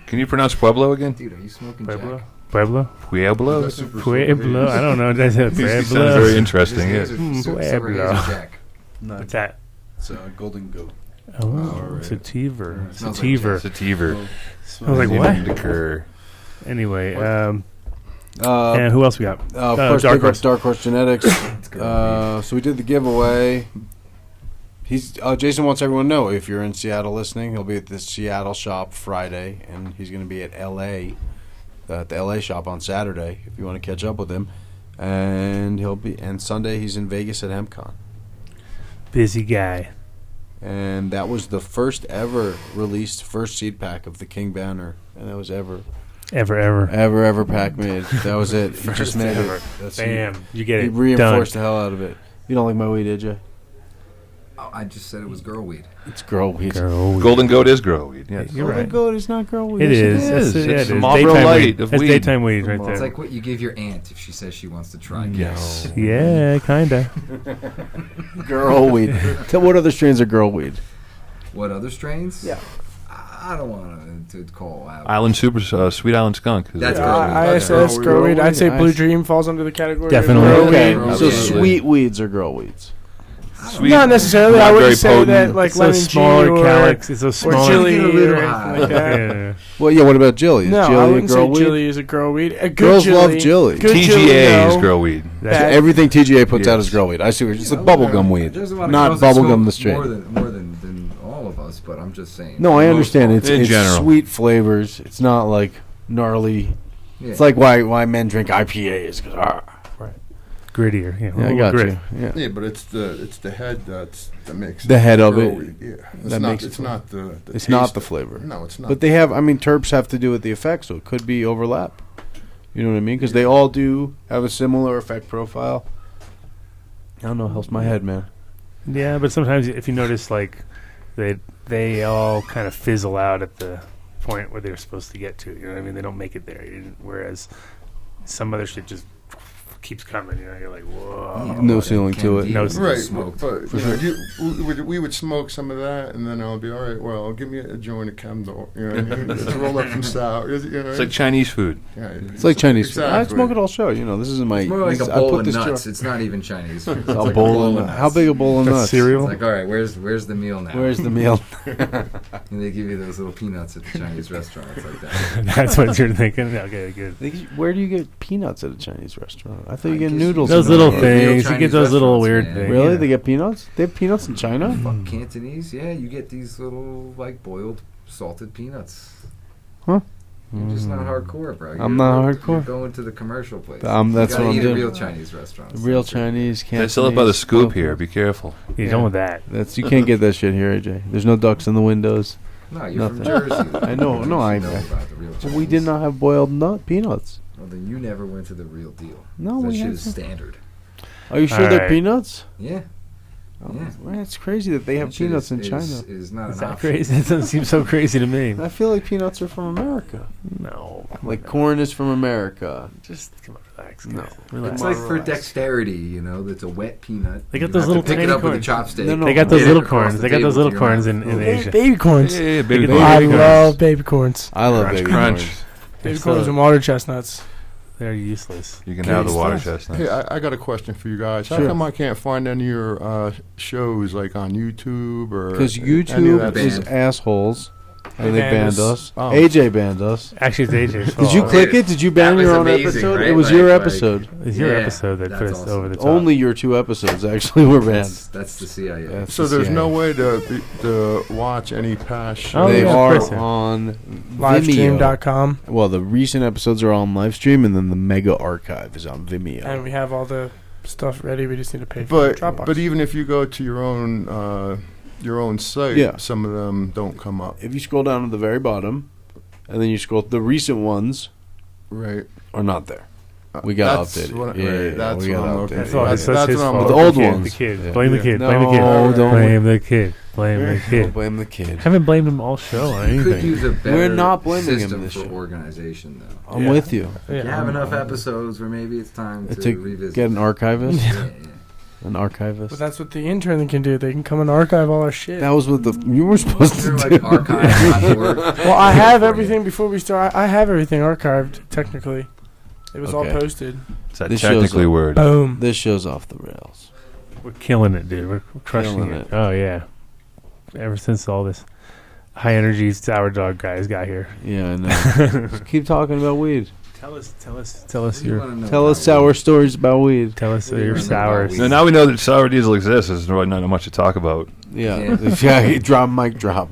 [SPEAKER 5] Can you pronounce Pueblo again?
[SPEAKER 7] Dude, are you smoking
[SPEAKER 1] Pueblo?
[SPEAKER 7] Jack?
[SPEAKER 1] Pueblo?
[SPEAKER 5] Pueblo?
[SPEAKER 1] Pueblo? I don't know. That's it.
[SPEAKER 5] Sounds
[SPEAKER 1] Pueblo.
[SPEAKER 5] very interesting. Yeah.
[SPEAKER 1] Pueblo.
[SPEAKER 7] Jack.
[SPEAKER 1] What's that?
[SPEAKER 2] It's a golden goat.
[SPEAKER 1] Oh,
[SPEAKER 2] Alright.
[SPEAKER 1] sativa.
[SPEAKER 7] Smells like
[SPEAKER 1] Sativa.
[SPEAKER 5] Sativa.
[SPEAKER 1] I was like, what?
[SPEAKER 5] Liquor.
[SPEAKER 1] Anyway,
[SPEAKER 2] And
[SPEAKER 1] and who else we got?
[SPEAKER 2] of course,
[SPEAKER 1] Dark
[SPEAKER 2] big up
[SPEAKER 1] Horse.
[SPEAKER 2] Dark Horse Genetics. So we did the giveaway. Jason wants everyone to know, if you're in Seattle listening, he'll be at the Seattle shop Friday, and he's going to be at LA, at the LA shop on Saturday, if you want to catch up with him. And Sunday he's in Vegas at HempCon.
[SPEAKER 1] Busy guy.
[SPEAKER 2] And that was the first ever released first seed pack of the King banner, and that was ever pack made. That was it. He just made
[SPEAKER 1] ever.
[SPEAKER 2] it. That's
[SPEAKER 1] Bam. You get
[SPEAKER 2] He
[SPEAKER 1] it.
[SPEAKER 2] reinforced
[SPEAKER 1] Done.
[SPEAKER 2] the hell out of it. You don't like my weed, did you?
[SPEAKER 7] Oh, I just said it was girl weed.
[SPEAKER 2] It's girl weed.
[SPEAKER 1] Girl,
[SPEAKER 5] Golden goat is girl weed. Yes.
[SPEAKER 1] You're
[SPEAKER 2] Golden
[SPEAKER 1] right.
[SPEAKER 2] goat is not girl weed.
[SPEAKER 1] It
[SPEAKER 2] Yes,
[SPEAKER 1] is.
[SPEAKER 5] is.
[SPEAKER 1] That's- yeah,
[SPEAKER 5] It's
[SPEAKER 1] it
[SPEAKER 5] a
[SPEAKER 1] is.
[SPEAKER 5] Marlboro
[SPEAKER 1] Daytime
[SPEAKER 5] Light
[SPEAKER 1] weed.
[SPEAKER 5] of
[SPEAKER 1] That's
[SPEAKER 5] weed.
[SPEAKER 1] daytime weed right
[SPEAKER 7] It's
[SPEAKER 1] there.
[SPEAKER 7] like what you give your aunt if she says she wants to try.
[SPEAKER 5] Yes.
[SPEAKER 1] Yeah, kinda.
[SPEAKER 2] Girl weed. Tell what other strains are girl weed?
[SPEAKER 7] What other strains?
[SPEAKER 2] Yeah.
[SPEAKER 7] I don't want to call out.
[SPEAKER 5] Island Super Sweet Island Skunk. Is
[SPEAKER 7] That's
[SPEAKER 5] that-
[SPEAKER 7] girl weed.
[SPEAKER 4] ISS,
[SPEAKER 2] Okay.
[SPEAKER 4] girl weed. I'd say
[SPEAKER 2] Nice.
[SPEAKER 4] Blue Dream falls under the category.
[SPEAKER 1] Definitely.
[SPEAKER 4] Of girl
[SPEAKER 2] Okay,
[SPEAKER 4] weed.
[SPEAKER 2] so
[SPEAKER 5] Absolutely.
[SPEAKER 2] sweet weeds are girl weeds.
[SPEAKER 5] Sweet,
[SPEAKER 4] Not necessarily.
[SPEAKER 5] not
[SPEAKER 4] I
[SPEAKER 5] very
[SPEAKER 4] wouldn't say
[SPEAKER 5] potent.
[SPEAKER 4] that like
[SPEAKER 1] It's
[SPEAKER 4] lemon
[SPEAKER 1] those smaller
[SPEAKER 4] G or,
[SPEAKER 1] calyx. It's those
[SPEAKER 4] or
[SPEAKER 1] smaller.
[SPEAKER 4] chili
[SPEAKER 7] Get a
[SPEAKER 4] or
[SPEAKER 7] little
[SPEAKER 4] anything
[SPEAKER 7] high.
[SPEAKER 4] like that.
[SPEAKER 1] Yeah.
[SPEAKER 2] Well, yeah. What about Jilly? Is
[SPEAKER 4] No,
[SPEAKER 2] Jilly
[SPEAKER 4] I
[SPEAKER 2] a
[SPEAKER 4] wouldn't
[SPEAKER 2] girl
[SPEAKER 4] say
[SPEAKER 2] weed?
[SPEAKER 4] chili is a girl weed. A good
[SPEAKER 2] Girls
[SPEAKER 4] chili,
[SPEAKER 2] love chili.
[SPEAKER 4] Good
[SPEAKER 5] TGA
[SPEAKER 4] chili,
[SPEAKER 5] is
[SPEAKER 4] no.
[SPEAKER 5] girl weed.
[SPEAKER 4] Bad.
[SPEAKER 2] Everything TGA puts out
[SPEAKER 5] Yes.
[SPEAKER 2] is girl weed. I see. It's
[SPEAKER 7] Yeah,
[SPEAKER 2] like bubblegum weed,
[SPEAKER 7] There's a lot of
[SPEAKER 2] not
[SPEAKER 7] girls that
[SPEAKER 2] bubblegum
[SPEAKER 7] smoke
[SPEAKER 2] the strain.
[SPEAKER 7] more than all of us, but I'm just saying.
[SPEAKER 2] No, I understand. It's
[SPEAKER 5] In general.
[SPEAKER 2] sweet flavors. It's not like gnarly.
[SPEAKER 7] Yeah.
[SPEAKER 2] It's like why men drink IPAs. 'Cause,
[SPEAKER 1] Grittier. Yeah,
[SPEAKER 2] yeah, I
[SPEAKER 1] a
[SPEAKER 2] got
[SPEAKER 1] grit.
[SPEAKER 2] you. Yeah.
[SPEAKER 3] Yeah, but it's the head that makes
[SPEAKER 2] The head of
[SPEAKER 3] girl
[SPEAKER 2] it.
[SPEAKER 3] weed, Yeah, it's
[SPEAKER 2] That
[SPEAKER 3] not,
[SPEAKER 2] makes it
[SPEAKER 3] it's not the
[SPEAKER 2] It's not
[SPEAKER 3] taste
[SPEAKER 2] the
[SPEAKER 3] of it.
[SPEAKER 2] flavor.
[SPEAKER 3] No, it's not.
[SPEAKER 2] But they have. I mean, terps have to do with the effect, so it could be overlap. You know what I mean? Because they all do have a similar effect profile. I don't know. Helps my head, man.
[SPEAKER 1] Yeah, but sometimes if you notice, like, they all kind of fizzle out at the point where they're supposed to get to. You know what I mean? They don't make it there. Whereas some other shit just keeps coming. You know, you're like, whoa.
[SPEAKER 2] No ceiling to it.
[SPEAKER 1] No
[SPEAKER 3] Right,
[SPEAKER 1] ceiling.
[SPEAKER 3] but we would smoke some of that, and then I'll be all right. Well, give me a joint of Chem-Dog, you know, let's roll up some sour. You know,
[SPEAKER 5] It's like Chinese food.
[SPEAKER 3] yeah,
[SPEAKER 2] It's like Chinese food. I
[SPEAKER 3] exactly.
[SPEAKER 2] smoke it all show. You know, this isn't my.
[SPEAKER 6] It's more like a
[SPEAKER 2] I
[SPEAKER 6] bowl
[SPEAKER 2] put
[SPEAKER 6] of
[SPEAKER 2] this
[SPEAKER 6] nuts.
[SPEAKER 2] jar-
[SPEAKER 6] It's not even Chinese food. It's
[SPEAKER 2] A
[SPEAKER 6] like
[SPEAKER 2] bowl of
[SPEAKER 6] nuts.
[SPEAKER 2] How big a bowl of
[SPEAKER 1] That's
[SPEAKER 2] nuts?
[SPEAKER 1] cereal.
[SPEAKER 6] It's like, all right, where's the meal now?
[SPEAKER 2] Where's the meal?
[SPEAKER 6] And they give you those little peanuts at the Chinese restaurant. It's like that.
[SPEAKER 1] That's what you're thinking? Okay, good.
[SPEAKER 2] Where do you get peanuts at a Chinese restaurant? I thought you
[SPEAKER 6] I
[SPEAKER 2] get
[SPEAKER 6] guess
[SPEAKER 2] noodles.
[SPEAKER 1] Those
[SPEAKER 2] in
[SPEAKER 1] little
[SPEAKER 2] there.
[SPEAKER 1] things. You
[SPEAKER 6] Chinese
[SPEAKER 1] get those little
[SPEAKER 6] restaurants,
[SPEAKER 1] weird
[SPEAKER 6] man.
[SPEAKER 1] things.
[SPEAKER 2] Really?
[SPEAKER 1] Yeah.
[SPEAKER 2] They get peanuts? They have peanuts in China?
[SPEAKER 6] Fuck Cantonese, yeah, you get these little like boiled salted peanuts.
[SPEAKER 2] Huh?
[SPEAKER 6] You're just not hardcore, bro.
[SPEAKER 2] I'm not
[SPEAKER 6] You're
[SPEAKER 2] hardcore.
[SPEAKER 6] going to the commercial place.
[SPEAKER 2] That's
[SPEAKER 6] You
[SPEAKER 2] what
[SPEAKER 6] gotta
[SPEAKER 2] I'm
[SPEAKER 6] eat
[SPEAKER 2] doing.
[SPEAKER 6] at real Chinese restaurants.
[SPEAKER 2] Real
[SPEAKER 6] That's it.
[SPEAKER 2] Chinese can't.
[SPEAKER 5] They sell it by the scoop here. Be careful.
[SPEAKER 1] You don't want that.
[SPEAKER 2] That's you can't get that shit here, AJ. There's no ducks in the windows.
[SPEAKER 6] No, you're
[SPEAKER 2] Nothing.
[SPEAKER 6] from Jersey.
[SPEAKER 2] I know,
[SPEAKER 6] You
[SPEAKER 2] no, I-
[SPEAKER 6] should know about the real
[SPEAKER 2] We
[SPEAKER 6] Chinese.
[SPEAKER 2] did not have boiled peanuts.
[SPEAKER 6] Well, then you never went to the real deal.
[SPEAKER 2] No,
[SPEAKER 6] that
[SPEAKER 2] we
[SPEAKER 6] shit
[SPEAKER 2] had
[SPEAKER 6] is
[SPEAKER 2] some.
[SPEAKER 6] standard.
[SPEAKER 2] Are you sure they're
[SPEAKER 1] Alright.
[SPEAKER 2] peanuts?
[SPEAKER 6] Yeah.
[SPEAKER 2] Oh,
[SPEAKER 6] Yeah.
[SPEAKER 2] man, it's crazy that they have
[SPEAKER 6] That shit
[SPEAKER 2] peanuts in
[SPEAKER 6] is
[SPEAKER 2] China.
[SPEAKER 6] Is not
[SPEAKER 1] Is
[SPEAKER 6] an
[SPEAKER 1] that
[SPEAKER 6] option.
[SPEAKER 1] crazy? That doesn't seem so crazy to me.
[SPEAKER 2] I feel like peanuts are from America.
[SPEAKER 1] No.
[SPEAKER 2] Like corn is from America.
[SPEAKER 1] Just come on, relax.
[SPEAKER 2] No.
[SPEAKER 1] Guys. Relax.
[SPEAKER 6] It's like for
[SPEAKER 2] Relax.
[SPEAKER 6] dexterity, you know. That's a wet peanut.
[SPEAKER 1] They got
[SPEAKER 6] You
[SPEAKER 1] those
[SPEAKER 6] have
[SPEAKER 1] little
[SPEAKER 6] to pick it
[SPEAKER 1] tiny
[SPEAKER 6] up with a
[SPEAKER 1] corns.
[SPEAKER 6] chopstick.
[SPEAKER 2] No, no.
[SPEAKER 1] They got
[SPEAKER 6] and
[SPEAKER 1] those
[SPEAKER 6] get it
[SPEAKER 1] little
[SPEAKER 6] across
[SPEAKER 1] corns.
[SPEAKER 6] the
[SPEAKER 1] They got
[SPEAKER 6] table
[SPEAKER 1] those
[SPEAKER 6] to
[SPEAKER 1] little
[SPEAKER 6] your
[SPEAKER 1] corns
[SPEAKER 6] mouth.
[SPEAKER 1] in Asia.
[SPEAKER 4] Baby corns.
[SPEAKER 5] Yeah, baby
[SPEAKER 2] Baby
[SPEAKER 5] corn.
[SPEAKER 4] I
[SPEAKER 2] corns.
[SPEAKER 4] love baby corns.
[SPEAKER 2] I love
[SPEAKER 5] Crunch,
[SPEAKER 2] baby
[SPEAKER 5] crunch.
[SPEAKER 2] corns.
[SPEAKER 4] Baby
[SPEAKER 1] So-
[SPEAKER 4] corns and water chestnuts.
[SPEAKER 1] They're useless.
[SPEAKER 5] You can have the water
[SPEAKER 2] Taste
[SPEAKER 5] chestnuts.
[SPEAKER 3] Hey, I got a question for you guys. How
[SPEAKER 2] Sure.
[SPEAKER 3] come I can't find any of your shows like on YouTube or
[SPEAKER 2] Because
[SPEAKER 3] any of
[SPEAKER 2] YouTube
[SPEAKER 3] that
[SPEAKER 2] is
[SPEAKER 6] banned.
[SPEAKER 2] assholes. And they
[SPEAKER 4] banned
[SPEAKER 2] banned
[SPEAKER 4] us.
[SPEAKER 2] us.
[SPEAKER 3] Oh.
[SPEAKER 2] AJ banned us.
[SPEAKER 1] Actually, it's AJ's fault.
[SPEAKER 2] Did you click
[SPEAKER 6] Dude,
[SPEAKER 2] it? Did you ban
[SPEAKER 6] that
[SPEAKER 2] your
[SPEAKER 6] was
[SPEAKER 2] own
[SPEAKER 6] amazing,
[SPEAKER 2] episode?
[SPEAKER 6] right?
[SPEAKER 2] It was
[SPEAKER 6] Like-
[SPEAKER 2] your
[SPEAKER 6] like-
[SPEAKER 2] episode.
[SPEAKER 1] It's your
[SPEAKER 6] Yeah,
[SPEAKER 1] episode that put
[SPEAKER 6] that's
[SPEAKER 1] us
[SPEAKER 6] awesome.
[SPEAKER 1] over the top.
[SPEAKER 2] Only your two episodes actually were banned.
[SPEAKER 6] That's the CIA.
[SPEAKER 2] That's
[SPEAKER 3] So
[SPEAKER 2] the
[SPEAKER 3] there's
[SPEAKER 2] CIA.
[SPEAKER 3] no way to watch any past
[SPEAKER 1] Oh,
[SPEAKER 3] shows.
[SPEAKER 2] They
[SPEAKER 1] yeah, of
[SPEAKER 2] are
[SPEAKER 1] course, yeah.
[SPEAKER 2] on Vimeo.
[SPEAKER 4] Livestream.com.
[SPEAKER 2] Well, the recent episodes are on Livestream, and then the mega archive is on Vimeo.
[SPEAKER 4] And we have all the stuff ready. We just need to pay for the Dropbox.
[SPEAKER 3] But even if you go to your own site,
[SPEAKER 2] Yeah.
[SPEAKER 3] some of them don't come up.
[SPEAKER 2] If you scroll down to the very bottom, and then you scroll, the recent ones
[SPEAKER 3] Right.
[SPEAKER 2] are not there. We got
[SPEAKER 3] That's
[SPEAKER 2] updated.
[SPEAKER 3] what-
[SPEAKER 2] Yeah,
[SPEAKER 3] right,
[SPEAKER 2] yeah,
[SPEAKER 3] that's
[SPEAKER 2] we
[SPEAKER 3] what
[SPEAKER 2] got
[SPEAKER 3] I'm
[SPEAKER 2] updated.
[SPEAKER 3] looking
[SPEAKER 1] That's
[SPEAKER 3] for.
[SPEAKER 1] all.
[SPEAKER 3] That's
[SPEAKER 1] That's his
[SPEAKER 3] what I'm
[SPEAKER 1] fault.
[SPEAKER 2] The old
[SPEAKER 1] kid,
[SPEAKER 2] ones.
[SPEAKER 1] The kid.
[SPEAKER 2] Yeah.
[SPEAKER 1] Blame the
[SPEAKER 3] Yeah.
[SPEAKER 1] kid.
[SPEAKER 2] No,
[SPEAKER 1] Blame the kid.
[SPEAKER 2] don't
[SPEAKER 1] Blame the kid. Blame the
[SPEAKER 2] Don't
[SPEAKER 1] kid.
[SPEAKER 2] blame the kid.
[SPEAKER 1] Haven't blamed him all show on
[SPEAKER 6] You could
[SPEAKER 1] anything.
[SPEAKER 6] use a better
[SPEAKER 2] We're not blaming him
[SPEAKER 6] system
[SPEAKER 2] this
[SPEAKER 6] for
[SPEAKER 2] year.
[SPEAKER 6] organization, though.
[SPEAKER 2] I'm
[SPEAKER 1] Yeah.
[SPEAKER 2] with you.
[SPEAKER 6] You
[SPEAKER 4] yeah.
[SPEAKER 6] have enough episodes where maybe it's time to
[SPEAKER 2] To
[SPEAKER 6] revisit.
[SPEAKER 2] get an archivist,
[SPEAKER 6] Yeah,
[SPEAKER 2] an archivist.
[SPEAKER 4] But that's what the intern can do. They can come and archive all our shit.
[SPEAKER 2] That was what you were supposed to
[SPEAKER 6] They're
[SPEAKER 2] do.
[SPEAKER 6] like archive.org.
[SPEAKER 4] Well, I have everything before we start. I have everything archived, technically. It was all
[SPEAKER 2] Okay.
[SPEAKER 4] posted.
[SPEAKER 5] It's that
[SPEAKER 2] This shows
[SPEAKER 5] technically
[SPEAKER 2] up.
[SPEAKER 5] word.
[SPEAKER 4] Boom.
[SPEAKER 2] This show's off the rails.
[SPEAKER 1] We're killing it, dude. We're crushing
[SPEAKER 2] Killing
[SPEAKER 1] it.
[SPEAKER 2] it.
[SPEAKER 1] Oh yeah. Ever since all this high energy sour dog guys got here.
[SPEAKER 2] Yeah, I know. Just keep talking about weed.
[SPEAKER 1] Tell us
[SPEAKER 6] You
[SPEAKER 1] your
[SPEAKER 6] wanna know
[SPEAKER 2] Tell us
[SPEAKER 6] about
[SPEAKER 2] sour stories about weed.
[SPEAKER 1] tell us
[SPEAKER 6] What do you
[SPEAKER 1] your
[SPEAKER 6] wanna know about
[SPEAKER 1] sours.
[SPEAKER 6] weed?
[SPEAKER 5] So now we know that sour diesel exists. There's really not much to talk about.
[SPEAKER 2] Yeah, yeah. Drop mic drop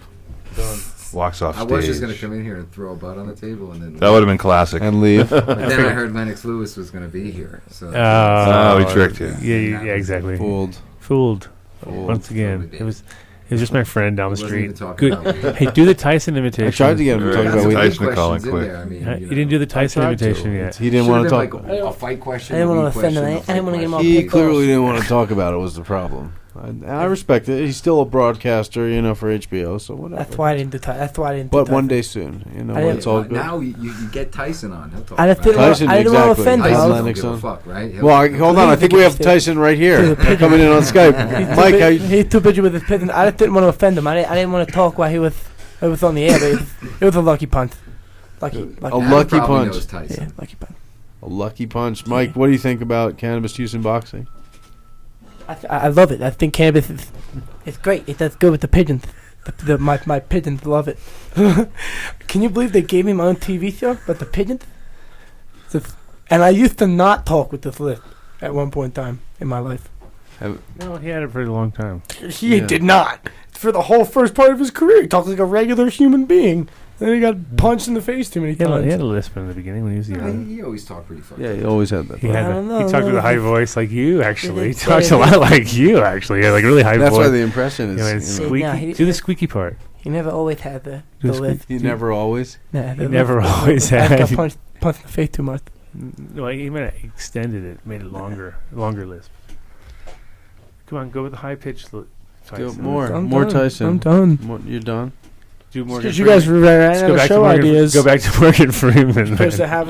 [SPEAKER 5] Walks off
[SPEAKER 6] I
[SPEAKER 5] stage.
[SPEAKER 6] was just going to come in here and throw a butt on the table, and then
[SPEAKER 5] That would have been classic.
[SPEAKER 2] and leave.
[SPEAKER 6] But then I heard Lennox Lewis was going to be here. So
[SPEAKER 5] Oh, we tricked you.
[SPEAKER 1] Yeah, exactly.
[SPEAKER 2] Fooled.
[SPEAKER 1] Fooled.
[SPEAKER 2] Fooled.
[SPEAKER 1] Once again,
[SPEAKER 6] Totally
[SPEAKER 1] it was just my friend down the
[SPEAKER 6] Wasn't
[SPEAKER 1] street.
[SPEAKER 6] even talking
[SPEAKER 1] Good.
[SPEAKER 6] about weed.
[SPEAKER 1] Hey, do the Tyson invitation.
[SPEAKER 2] I tried to get him to
[SPEAKER 5] Right.
[SPEAKER 2] talk
[SPEAKER 5] That's
[SPEAKER 2] about
[SPEAKER 5] a
[SPEAKER 2] weed.
[SPEAKER 5] Tyson
[SPEAKER 6] Good
[SPEAKER 5] calling
[SPEAKER 6] questions in
[SPEAKER 5] quick.
[SPEAKER 6] there. I mean,
[SPEAKER 1] You
[SPEAKER 6] you
[SPEAKER 1] didn't do the Tyson
[SPEAKER 2] tried to.
[SPEAKER 1] invitation yet.
[SPEAKER 2] He didn't want to talk.
[SPEAKER 6] Like a fight question.
[SPEAKER 8] I didn't
[SPEAKER 6] a
[SPEAKER 8] wanna
[SPEAKER 6] weed
[SPEAKER 8] offend him.
[SPEAKER 6] question,
[SPEAKER 8] I
[SPEAKER 6] a fight
[SPEAKER 8] didn't wanna get him all
[SPEAKER 6] question.
[SPEAKER 2] He
[SPEAKER 8] pissed
[SPEAKER 2] clearly
[SPEAKER 8] off.
[SPEAKER 2] didn't want to talk about it. Was the problem? I respect it. He's still a broadcaster, for HBO. So whatever.
[SPEAKER 8] That's why I didn't do That's why I didn't.
[SPEAKER 2] But
[SPEAKER 8] do
[SPEAKER 2] one
[SPEAKER 8] Tyson.
[SPEAKER 2] day soon,
[SPEAKER 8] I didn't-
[SPEAKER 2] it's all good.
[SPEAKER 6] Now you get Tyson on. He'll talk
[SPEAKER 8] I just
[SPEAKER 6] about
[SPEAKER 8] didn't
[SPEAKER 6] it.
[SPEAKER 8] want.
[SPEAKER 2] Tyson,
[SPEAKER 8] I didn't want to
[SPEAKER 2] exactly.
[SPEAKER 8] offend
[SPEAKER 2] Tyson
[SPEAKER 6] Tyson
[SPEAKER 8] him.
[SPEAKER 6] don't
[SPEAKER 2] Lennox
[SPEAKER 6] give a
[SPEAKER 2] on.
[SPEAKER 6] fuck, right?
[SPEAKER 2] Well, hold on. I think we have Tyson right here coming in on Skype. Mike, how you?
[SPEAKER 8] He's too busy with his pigeon. I just didn't want to offend him. I didn't want to talk while he was on the air. But it was a lucky punt. Lucky.
[SPEAKER 2] A
[SPEAKER 6] Adam
[SPEAKER 2] lucky
[SPEAKER 6] probably
[SPEAKER 2] punch.
[SPEAKER 6] knows
[SPEAKER 8] Yeah,
[SPEAKER 6] Tyson.
[SPEAKER 8] lucky punt.
[SPEAKER 2] A lucky punch. Mike, what do you think about cannabis use in boxing?
[SPEAKER 8] I love it. I think cannabis is great. It does good with the pigeons. My pigeons love it. Can you believe they gave me my own TV show about the pigeons? And I used to not talk with this list at one point in time in my life.
[SPEAKER 1] No, he had it for a long time.
[SPEAKER 8] He
[SPEAKER 2] Yeah.
[SPEAKER 8] did not. For the whole first part of his career, he talked like a regular human being. Then he got punched in the face too many
[SPEAKER 1] He had
[SPEAKER 8] times.
[SPEAKER 1] a lisp in the beginning when he was young.
[SPEAKER 6] He always talked pretty fucking.
[SPEAKER 2] Yeah, he always had that.
[SPEAKER 1] He
[SPEAKER 8] I
[SPEAKER 1] had
[SPEAKER 8] don't know,
[SPEAKER 1] he talked with
[SPEAKER 8] no,
[SPEAKER 1] a high
[SPEAKER 8] no.
[SPEAKER 1] voice like you. Actually, he
[SPEAKER 8] Yeah,
[SPEAKER 1] talks a
[SPEAKER 8] yeah.
[SPEAKER 1] lot like you. Actually, he had like really high
[SPEAKER 2] That's
[SPEAKER 1] voice.
[SPEAKER 2] why the impression
[SPEAKER 1] You know,
[SPEAKER 2] is.
[SPEAKER 1] it's
[SPEAKER 8] Yeah,
[SPEAKER 1] squeaky.
[SPEAKER 8] no, he-
[SPEAKER 1] Do the squeaky part.
[SPEAKER 8] He never always had the
[SPEAKER 1] Just-
[SPEAKER 8] list.
[SPEAKER 2] He never always.
[SPEAKER 8] Nah,
[SPEAKER 1] He never always
[SPEAKER 8] I got
[SPEAKER 1] had.
[SPEAKER 8] punched in the face too much.
[SPEAKER 1] No, he might have extended it, made it longer lisp. Come on, go with the high pitch.
[SPEAKER 2] Do
[SPEAKER 1] Tyson.
[SPEAKER 2] more.
[SPEAKER 4] I'm
[SPEAKER 2] More
[SPEAKER 4] done.
[SPEAKER 2] Tyson.
[SPEAKER 4] I'm done.
[SPEAKER 2] You're done?
[SPEAKER 1] Do more.
[SPEAKER 4] Because you guys ran out of show ideas.
[SPEAKER 1] Go back to Morgan Freeman.
[SPEAKER 4] Supposed to have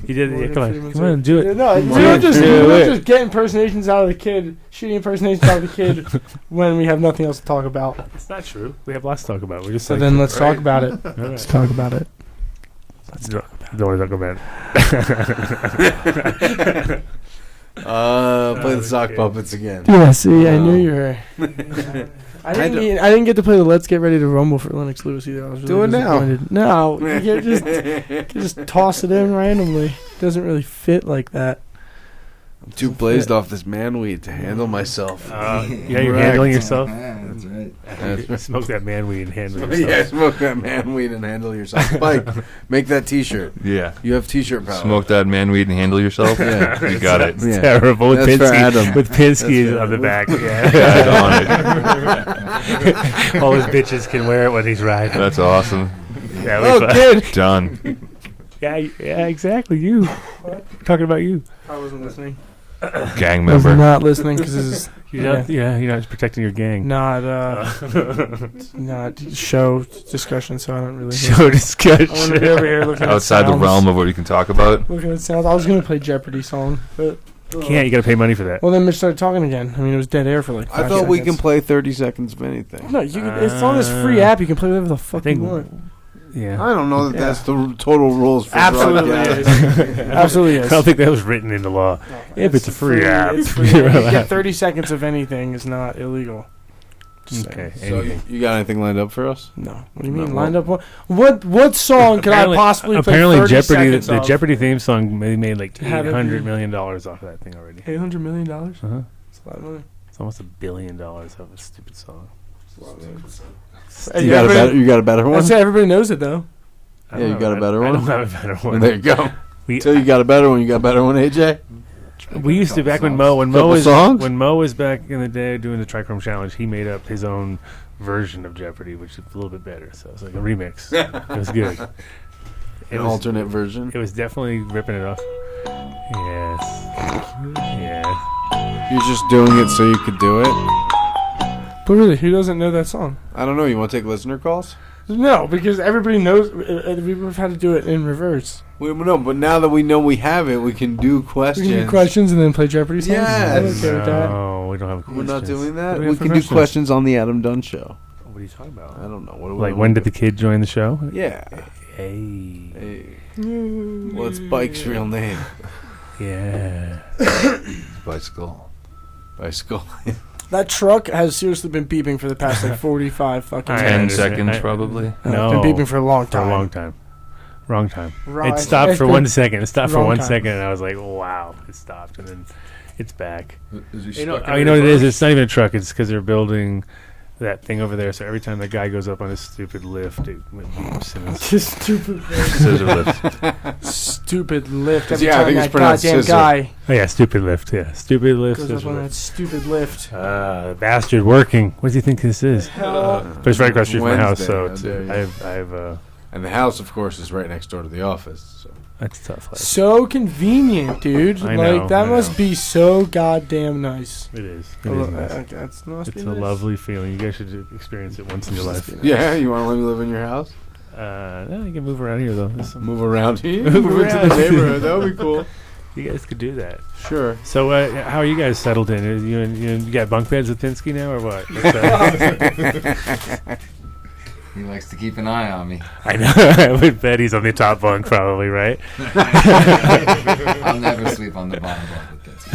[SPEAKER 1] You did it. Come on, do it.
[SPEAKER 4] No, we don't just get impersonations out of the kid, shitty impersonations out of the kid when we have nothing else to talk about.
[SPEAKER 1] It's not true. We have lots to talk about. We're just
[SPEAKER 4] So
[SPEAKER 1] like,
[SPEAKER 4] then let's talk about it.
[SPEAKER 1] All
[SPEAKER 4] Let's
[SPEAKER 1] right.
[SPEAKER 4] talk about it.
[SPEAKER 1] Don't want to talk about it.
[SPEAKER 2] Play the sock
[SPEAKER 1] Okay.
[SPEAKER 2] puppets again.
[SPEAKER 4] Yeah, see, I knew you were. I didn't get to play the Let's Get Ready to Rumble for Lennox Lewis either. I was really
[SPEAKER 2] Do it now.
[SPEAKER 4] disappointed. No, you can't just toss it in randomly. It doesn't really fit like that.
[SPEAKER 2] I'm too blazed off this man weed to handle myself.
[SPEAKER 1] Yeah, you're
[SPEAKER 2] Correct.
[SPEAKER 1] handling yourself.
[SPEAKER 7] That's right.
[SPEAKER 1] Smoke that man weed and handle
[SPEAKER 2] Yeah,
[SPEAKER 1] yourself.
[SPEAKER 2] smoke that man weed and handle yourself. Spike, make that T-shirt.
[SPEAKER 5] Yeah.
[SPEAKER 2] You have T-shirt power.
[SPEAKER 5] Smoke that man weed and handle yourself.
[SPEAKER 2] Yeah.
[SPEAKER 5] You got it.
[SPEAKER 1] It's
[SPEAKER 2] Yeah.
[SPEAKER 1] terrible with
[SPEAKER 2] That's for
[SPEAKER 1] Pinsky.
[SPEAKER 2] Adam.
[SPEAKER 1] With Pinsky
[SPEAKER 2] That's
[SPEAKER 1] on the
[SPEAKER 2] for
[SPEAKER 1] back.
[SPEAKER 5] Got
[SPEAKER 1] Yeah.
[SPEAKER 5] it on
[SPEAKER 1] All his bitches can wear it when he's
[SPEAKER 5] it.
[SPEAKER 1] riding.
[SPEAKER 5] That's awesome.
[SPEAKER 1] Yeah,
[SPEAKER 4] Oh,
[SPEAKER 1] fun.
[SPEAKER 4] kid!
[SPEAKER 5] Done.
[SPEAKER 1] Yeah, exactly. You. Talking about you.
[SPEAKER 4] I wasn't listening.
[SPEAKER 5] Gang
[SPEAKER 4] I was
[SPEAKER 5] member.
[SPEAKER 4] not listening because this is
[SPEAKER 1] You're not protecting your gang.
[SPEAKER 4] not show discussion, so I don't really.
[SPEAKER 1] Show
[SPEAKER 4] I want to
[SPEAKER 1] discussion.
[SPEAKER 4] be over here looking
[SPEAKER 5] Outside
[SPEAKER 4] at
[SPEAKER 5] the
[SPEAKER 4] sounds,
[SPEAKER 5] realm of what you can talk about.
[SPEAKER 4] Looking at sounds. I was gonna play Jeopardy song, but
[SPEAKER 1] Can't. You got to pay money for that.
[SPEAKER 4] well, then Mitch started talking again. I mean, it was dead air for like. 5
[SPEAKER 2] I thought we can
[SPEAKER 4] seconds.
[SPEAKER 2] play 30 seconds of anything.
[SPEAKER 4] No, you can. It's on this free app. You can play whatever the fuck you
[SPEAKER 1] think-
[SPEAKER 4] want.
[SPEAKER 1] Yeah.
[SPEAKER 2] I don't know that
[SPEAKER 4] Yeah.
[SPEAKER 2] that's the total rules for
[SPEAKER 4] Absolutely
[SPEAKER 2] broadcast.
[SPEAKER 4] is. Absolutely
[SPEAKER 1] I
[SPEAKER 4] is.
[SPEAKER 1] don't think that was written into law. If it's a free app,
[SPEAKER 4] It's free.
[SPEAKER 1] you're
[SPEAKER 4] You
[SPEAKER 1] allowed.
[SPEAKER 4] get 30 seconds of anything is not illegal. Just
[SPEAKER 1] Okay.
[SPEAKER 4] saying.
[SPEAKER 2] So
[SPEAKER 1] anything.
[SPEAKER 2] you got anything lined up for us?
[SPEAKER 4] No. What do you
[SPEAKER 2] No,
[SPEAKER 4] mean?
[SPEAKER 2] well-
[SPEAKER 4] Lined up? What song could I possibly play?
[SPEAKER 1] Apparently,
[SPEAKER 4] 30
[SPEAKER 1] Jeopardy.
[SPEAKER 4] seconds
[SPEAKER 1] The
[SPEAKER 4] of?
[SPEAKER 1] Jeopardy theme song they made like
[SPEAKER 4] Have it
[SPEAKER 1] $800
[SPEAKER 4] be-
[SPEAKER 1] million off of that thing already.
[SPEAKER 4] $800 million?
[SPEAKER 1] Uh-huh.
[SPEAKER 4] That's a lot of money.
[SPEAKER 1] It's almost $1 billion off a stupid song.
[SPEAKER 4] Hey,
[SPEAKER 2] You got a
[SPEAKER 4] everybody-
[SPEAKER 2] better? You got a better one?
[SPEAKER 4] I'd say everybody knows it though.
[SPEAKER 1] I
[SPEAKER 2] Yeah,
[SPEAKER 1] don't
[SPEAKER 2] you
[SPEAKER 1] have
[SPEAKER 2] got a better
[SPEAKER 1] I
[SPEAKER 2] one?
[SPEAKER 1] don't have a better one.
[SPEAKER 2] There you go.
[SPEAKER 1] We,
[SPEAKER 2] So you got a better one. You got a better one, AJ?
[SPEAKER 1] we used to back when
[SPEAKER 2] Couple
[SPEAKER 1] Mo
[SPEAKER 2] songs?
[SPEAKER 1] was back in the day doing the Trichrome Challenge. He made up his own version of Jeopardy, which is a little bit better. So it's like a remix. It was good.
[SPEAKER 2] An alternate version.
[SPEAKER 1] It was definitely ripping it off. Yes. Yes.
[SPEAKER 2] You're just doing it so you could do it?
[SPEAKER 4] But really, who doesn't know that song?
[SPEAKER 2] I don't know. You want to take listener calls?
[SPEAKER 4] No, because everybody knows. We would have had to do it in reverse.
[SPEAKER 2] No, but now that we know we have it, we can do
[SPEAKER 4] We
[SPEAKER 2] questions.
[SPEAKER 4] can do questions and then play Jeopardy songs.
[SPEAKER 2] Yes.
[SPEAKER 4] I'm okay with that.
[SPEAKER 1] No, we don't have
[SPEAKER 2] We're not
[SPEAKER 1] questions.
[SPEAKER 2] doing that.
[SPEAKER 1] What do
[SPEAKER 2] We
[SPEAKER 1] have for
[SPEAKER 2] can do questions on the Adam Dunn show.
[SPEAKER 1] What are you talking about?
[SPEAKER 2] I don't know. What do
[SPEAKER 1] Like, when did the kid join the show?
[SPEAKER 2] Yeah.
[SPEAKER 1] Hey.
[SPEAKER 2] Hey. What's Spike's real name?
[SPEAKER 1] Yeah.
[SPEAKER 5] Bicycle.
[SPEAKER 2] Bicycle.
[SPEAKER 4] That truck has seriously been beeping for the past like 45 fucking
[SPEAKER 1] I
[SPEAKER 5] 10
[SPEAKER 4] minutes.
[SPEAKER 1] understand.
[SPEAKER 5] seconds,
[SPEAKER 1] I-
[SPEAKER 5] probably.
[SPEAKER 1] No.
[SPEAKER 4] It's been beeping for a long
[SPEAKER 1] For
[SPEAKER 4] time.
[SPEAKER 1] a long time. Wrong time.
[SPEAKER 4] Right.
[SPEAKER 1] It stopped
[SPEAKER 4] It's
[SPEAKER 1] for
[SPEAKER 4] been
[SPEAKER 1] 1 second. It stopped for
[SPEAKER 4] wrong
[SPEAKER 1] 1
[SPEAKER 4] time.
[SPEAKER 1] second, and I was like, wow, it stopped. And then it's back.
[SPEAKER 6] Is he
[SPEAKER 1] You know,
[SPEAKER 6] stuck in
[SPEAKER 1] you know what it
[SPEAKER 6] reverse?
[SPEAKER 1] is? It's not even a truck. It's because they're building that thing over there. So every time that guy goes up on his stupid lift, it beeps. And it's
[SPEAKER 4] Just stupid
[SPEAKER 5] Scissor lift.
[SPEAKER 4] stupid lift. Every
[SPEAKER 2] Yeah, I
[SPEAKER 4] time
[SPEAKER 2] think it's
[SPEAKER 4] that
[SPEAKER 2] pronounced
[SPEAKER 4] goddamn
[SPEAKER 2] scissor.
[SPEAKER 4] guy
[SPEAKER 1] oh, yeah, stupid lift. Yeah, stupid lift.
[SPEAKER 4] goes up
[SPEAKER 1] scissor
[SPEAKER 4] on that
[SPEAKER 1] lift.
[SPEAKER 4] stupid lift.
[SPEAKER 1] Bastard working. What does he think this is?
[SPEAKER 4] Hell.
[SPEAKER 1] But it's right across the street from my house, so
[SPEAKER 2] Wednesday,
[SPEAKER 1] it's,
[SPEAKER 2] how dare you.
[SPEAKER 1] I have
[SPEAKER 2] And the house, of course, is right next door to the office. So.
[SPEAKER 1] that's tough. Like,
[SPEAKER 4] So convenient, dude.
[SPEAKER 1] I
[SPEAKER 4] Like
[SPEAKER 1] know,
[SPEAKER 4] that
[SPEAKER 1] I
[SPEAKER 4] must
[SPEAKER 1] know.
[SPEAKER 4] be so goddamn nice.
[SPEAKER 1] it is. It is nice.
[SPEAKER 4] That's must
[SPEAKER 1] It's
[SPEAKER 4] be
[SPEAKER 1] a
[SPEAKER 4] nice.
[SPEAKER 1] lovely feeling. You guys should experience it once in your life.
[SPEAKER 2] Yeah, you want to let me live in your house?
[SPEAKER 1] No, you can move around here though. There's some-
[SPEAKER 2] Move around here?
[SPEAKER 1] Move
[SPEAKER 2] Move into
[SPEAKER 1] around.
[SPEAKER 2] the neighborhood. That would be cool.
[SPEAKER 1] You guys could do that.
[SPEAKER 2] Sure.
[SPEAKER 1] So, how are you guys settled in? You got bunk beds with Pinsky now, or what?
[SPEAKER 7] He likes to keep an eye on me.
[SPEAKER 1] I know. I would bet he's on the top bunk, probably, right?
[SPEAKER 7] I'll never sleep on the bottom bunk with this.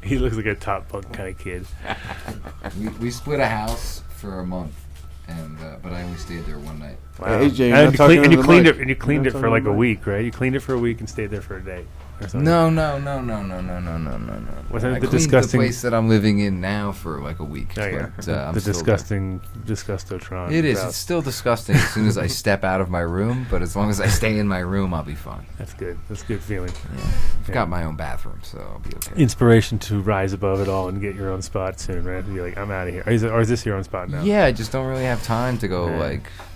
[SPEAKER 1] He looks like a top bunk kind of kid.
[SPEAKER 7] We split a house for a month, and but I only stayed there one night.
[SPEAKER 1] Wow.
[SPEAKER 2] Hey, AJ, you're
[SPEAKER 1] and
[SPEAKER 2] not
[SPEAKER 1] you,
[SPEAKER 2] talking to the
[SPEAKER 1] cleaned
[SPEAKER 2] mic.
[SPEAKER 1] it. And you cleaned
[SPEAKER 2] You're
[SPEAKER 1] it
[SPEAKER 2] not
[SPEAKER 1] for like
[SPEAKER 2] talking
[SPEAKER 1] a
[SPEAKER 2] to the
[SPEAKER 1] week, right? You cleaned it for a week and stayed there for a day. Or something.
[SPEAKER 7] No.
[SPEAKER 1] Wasn't it
[SPEAKER 7] I
[SPEAKER 1] the
[SPEAKER 7] cleaned
[SPEAKER 1] disgusting?
[SPEAKER 7] the place that I'm living in now for like a week.
[SPEAKER 1] Oh yeah,
[SPEAKER 7] but, I'm
[SPEAKER 1] the
[SPEAKER 7] still
[SPEAKER 1] disgusting, disgustotron.
[SPEAKER 7] there. It is.
[SPEAKER 1] crowd.
[SPEAKER 7] It's still disgusting as soon as I step out of my room, but as long as I stay in my room, I'll be fine.
[SPEAKER 1] That's good. That's a good feeling.
[SPEAKER 7] Yeah. I've
[SPEAKER 1] Yeah.
[SPEAKER 7] got my own bathroom, so I'll be okay.
[SPEAKER 1] Inspiration to rise above it all and get your own spot soon, right? And be like, I'm out of here. Or is this your own spot now?
[SPEAKER 7] Yeah, I just don't really have time to go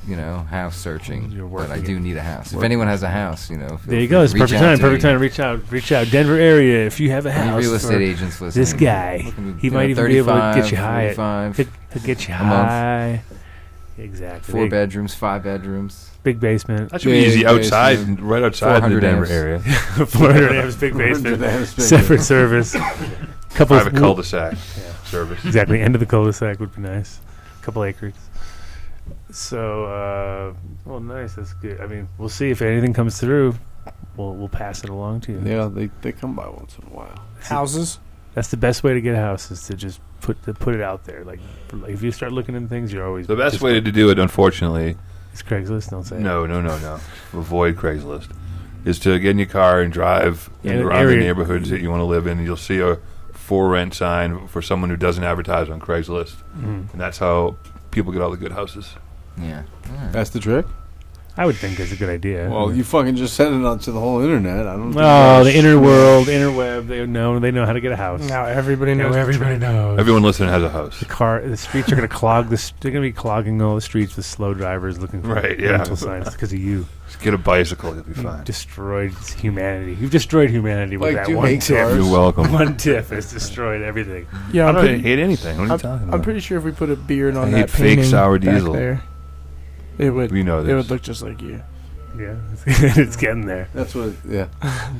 [SPEAKER 1] Yeah.
[SPEAKER 7] house searching.
[SPEAKER 1] You're
[SPEAKER 7] But I
[SPEAKER 1] working
[SPEAKER 7] do
[SPEAKER 1] it.
[SPEAKER 7] need a house. If
[SPEAKER 1] Working
[SPEAKER 7] anyone has a house, feel
[SPEAKER 1] There you
[SPEAKER 7] free
[SPEAKER 1] go.
[SPEAKER 7] to
[SPEAKER 1] It's
[SPEAKER 7] reach
[SPEAKER 1] perfect
[SPEAKER 7] out
[SPEAKER 1] time.
[SPEAKER 7] to
[SPEAKER 1] Perfect
[SPEAKER 7] me.
[SPEAKER 1] time to reach out. out. Denver area. If you have a
[SPEAKER 7] Any
[SPEAKER 1] house,
[SPEAKER 7] real
[SPEAKER 1] for
[SPEAKER 7] estate agents listening.
[SPEAKER 1] this guy, he might even be able to get you high. He'll get you
[SPEAKER 7] a month.
[SPEAKER 1] high. Exactly.
[SPEAKER 7] 4 bedrooms, 5 bedrooms.
[SPEAKER 1] Big basement.
[SPEAKER 5] That should be easy outside,
[SPEAKER 2] basement.
[SPEAKER 5] right outside the
[SPEAKER 7] 400
[SPEAKER 5] Denver
[SPEAKER 7] amps.
[SPEAKER 5] area.
[SPEAKER 1] 400 amps, big basement, separate service. Couple
[SPEAKER 5] Private cul-de-sac service.
[SPEAKER 1] Exactly. End of the cul-de-sac would be nice. Couple acres. So, well, nice. That's good. I mean, we'll see if anything comes through. We'll pass it along to you.
[SPEAKER 2] Yeah, they come by once in a while.
[SPEAKER 4] Houses.
[SPEAKER 1] That's the best way to get a house is to just put it out there. Like if you start looking into things, you're always
[SPEAKER 5] The best way to do it, unfortunately,
[SPEAKER 1] is Craigslist. Don't say it.
[SPEAKER 5] no. Avoid Craigslist. Is to get in your car and drive around the neighborhoods that you want to live in. And you'll see a for rent sign for someone who doesn't advertise on Craigslist, and that's how people get all the good houses.
[SPEAKER 7] Yeah.
[SPEAKER 2] That's the trick.
[SPEAKER 1] I would think it's a good idea.
[SPEAKER 2] Well, you fucking just sent it out to the whole internet. I don't.
[SPEAKER 1] Oh, the interweb. They know how to get a house.
[SPEAKER 4] Now everybody knows.
[SPEAKER 1] Everybody knows.
[SPEAKER 5] Everyone listening has a house.
[SPEAKER 1] The streets are going to clog. They're going to be clogging all the streets with slow drivers looking for rental signs because of you.
[SPEAKER 5] Just get a bicycle, you'll be fine.
[SPEAKER 1] You've destroyed humanity. You've destroyed humanity with
[SPEAKER 2] Like,
[SPEAKER 1] that
[SPEAKER 2] you
[SPEAKER 1] one
[SPEAKER 2] hate
[SPEAKER 1] tip.
[SPEAKER 2] cars?
[SPEAKER 5] You're welcome.
[SPEAKER 1] One tip has destroyed everything.
[SPEAKER 4] Yeah,
[SPEAKER 5] I don't hate anything. What are you talking about?
[SPEAKER 4] I'm pretty sure if we put a beard on
[SPEAKER 5] I
[SPEAKER 4] that
[SPEAKER 5] hate fake
[SPEAKER 4] painting
[SPEAKER 5] sour
[SPEAKER 4] back
[SPEAKER 5] diesel.
[SPEAKER 4] there, it would.
[SPEAKER 5] We know
[SPEAKER 4] It
[SPEAKER 5] this.
[SPEAKER 4] would look just like you.
[SPEAKER 1] Yeah, it's getting there.
[SPEAKER 2] That's what. Yeah.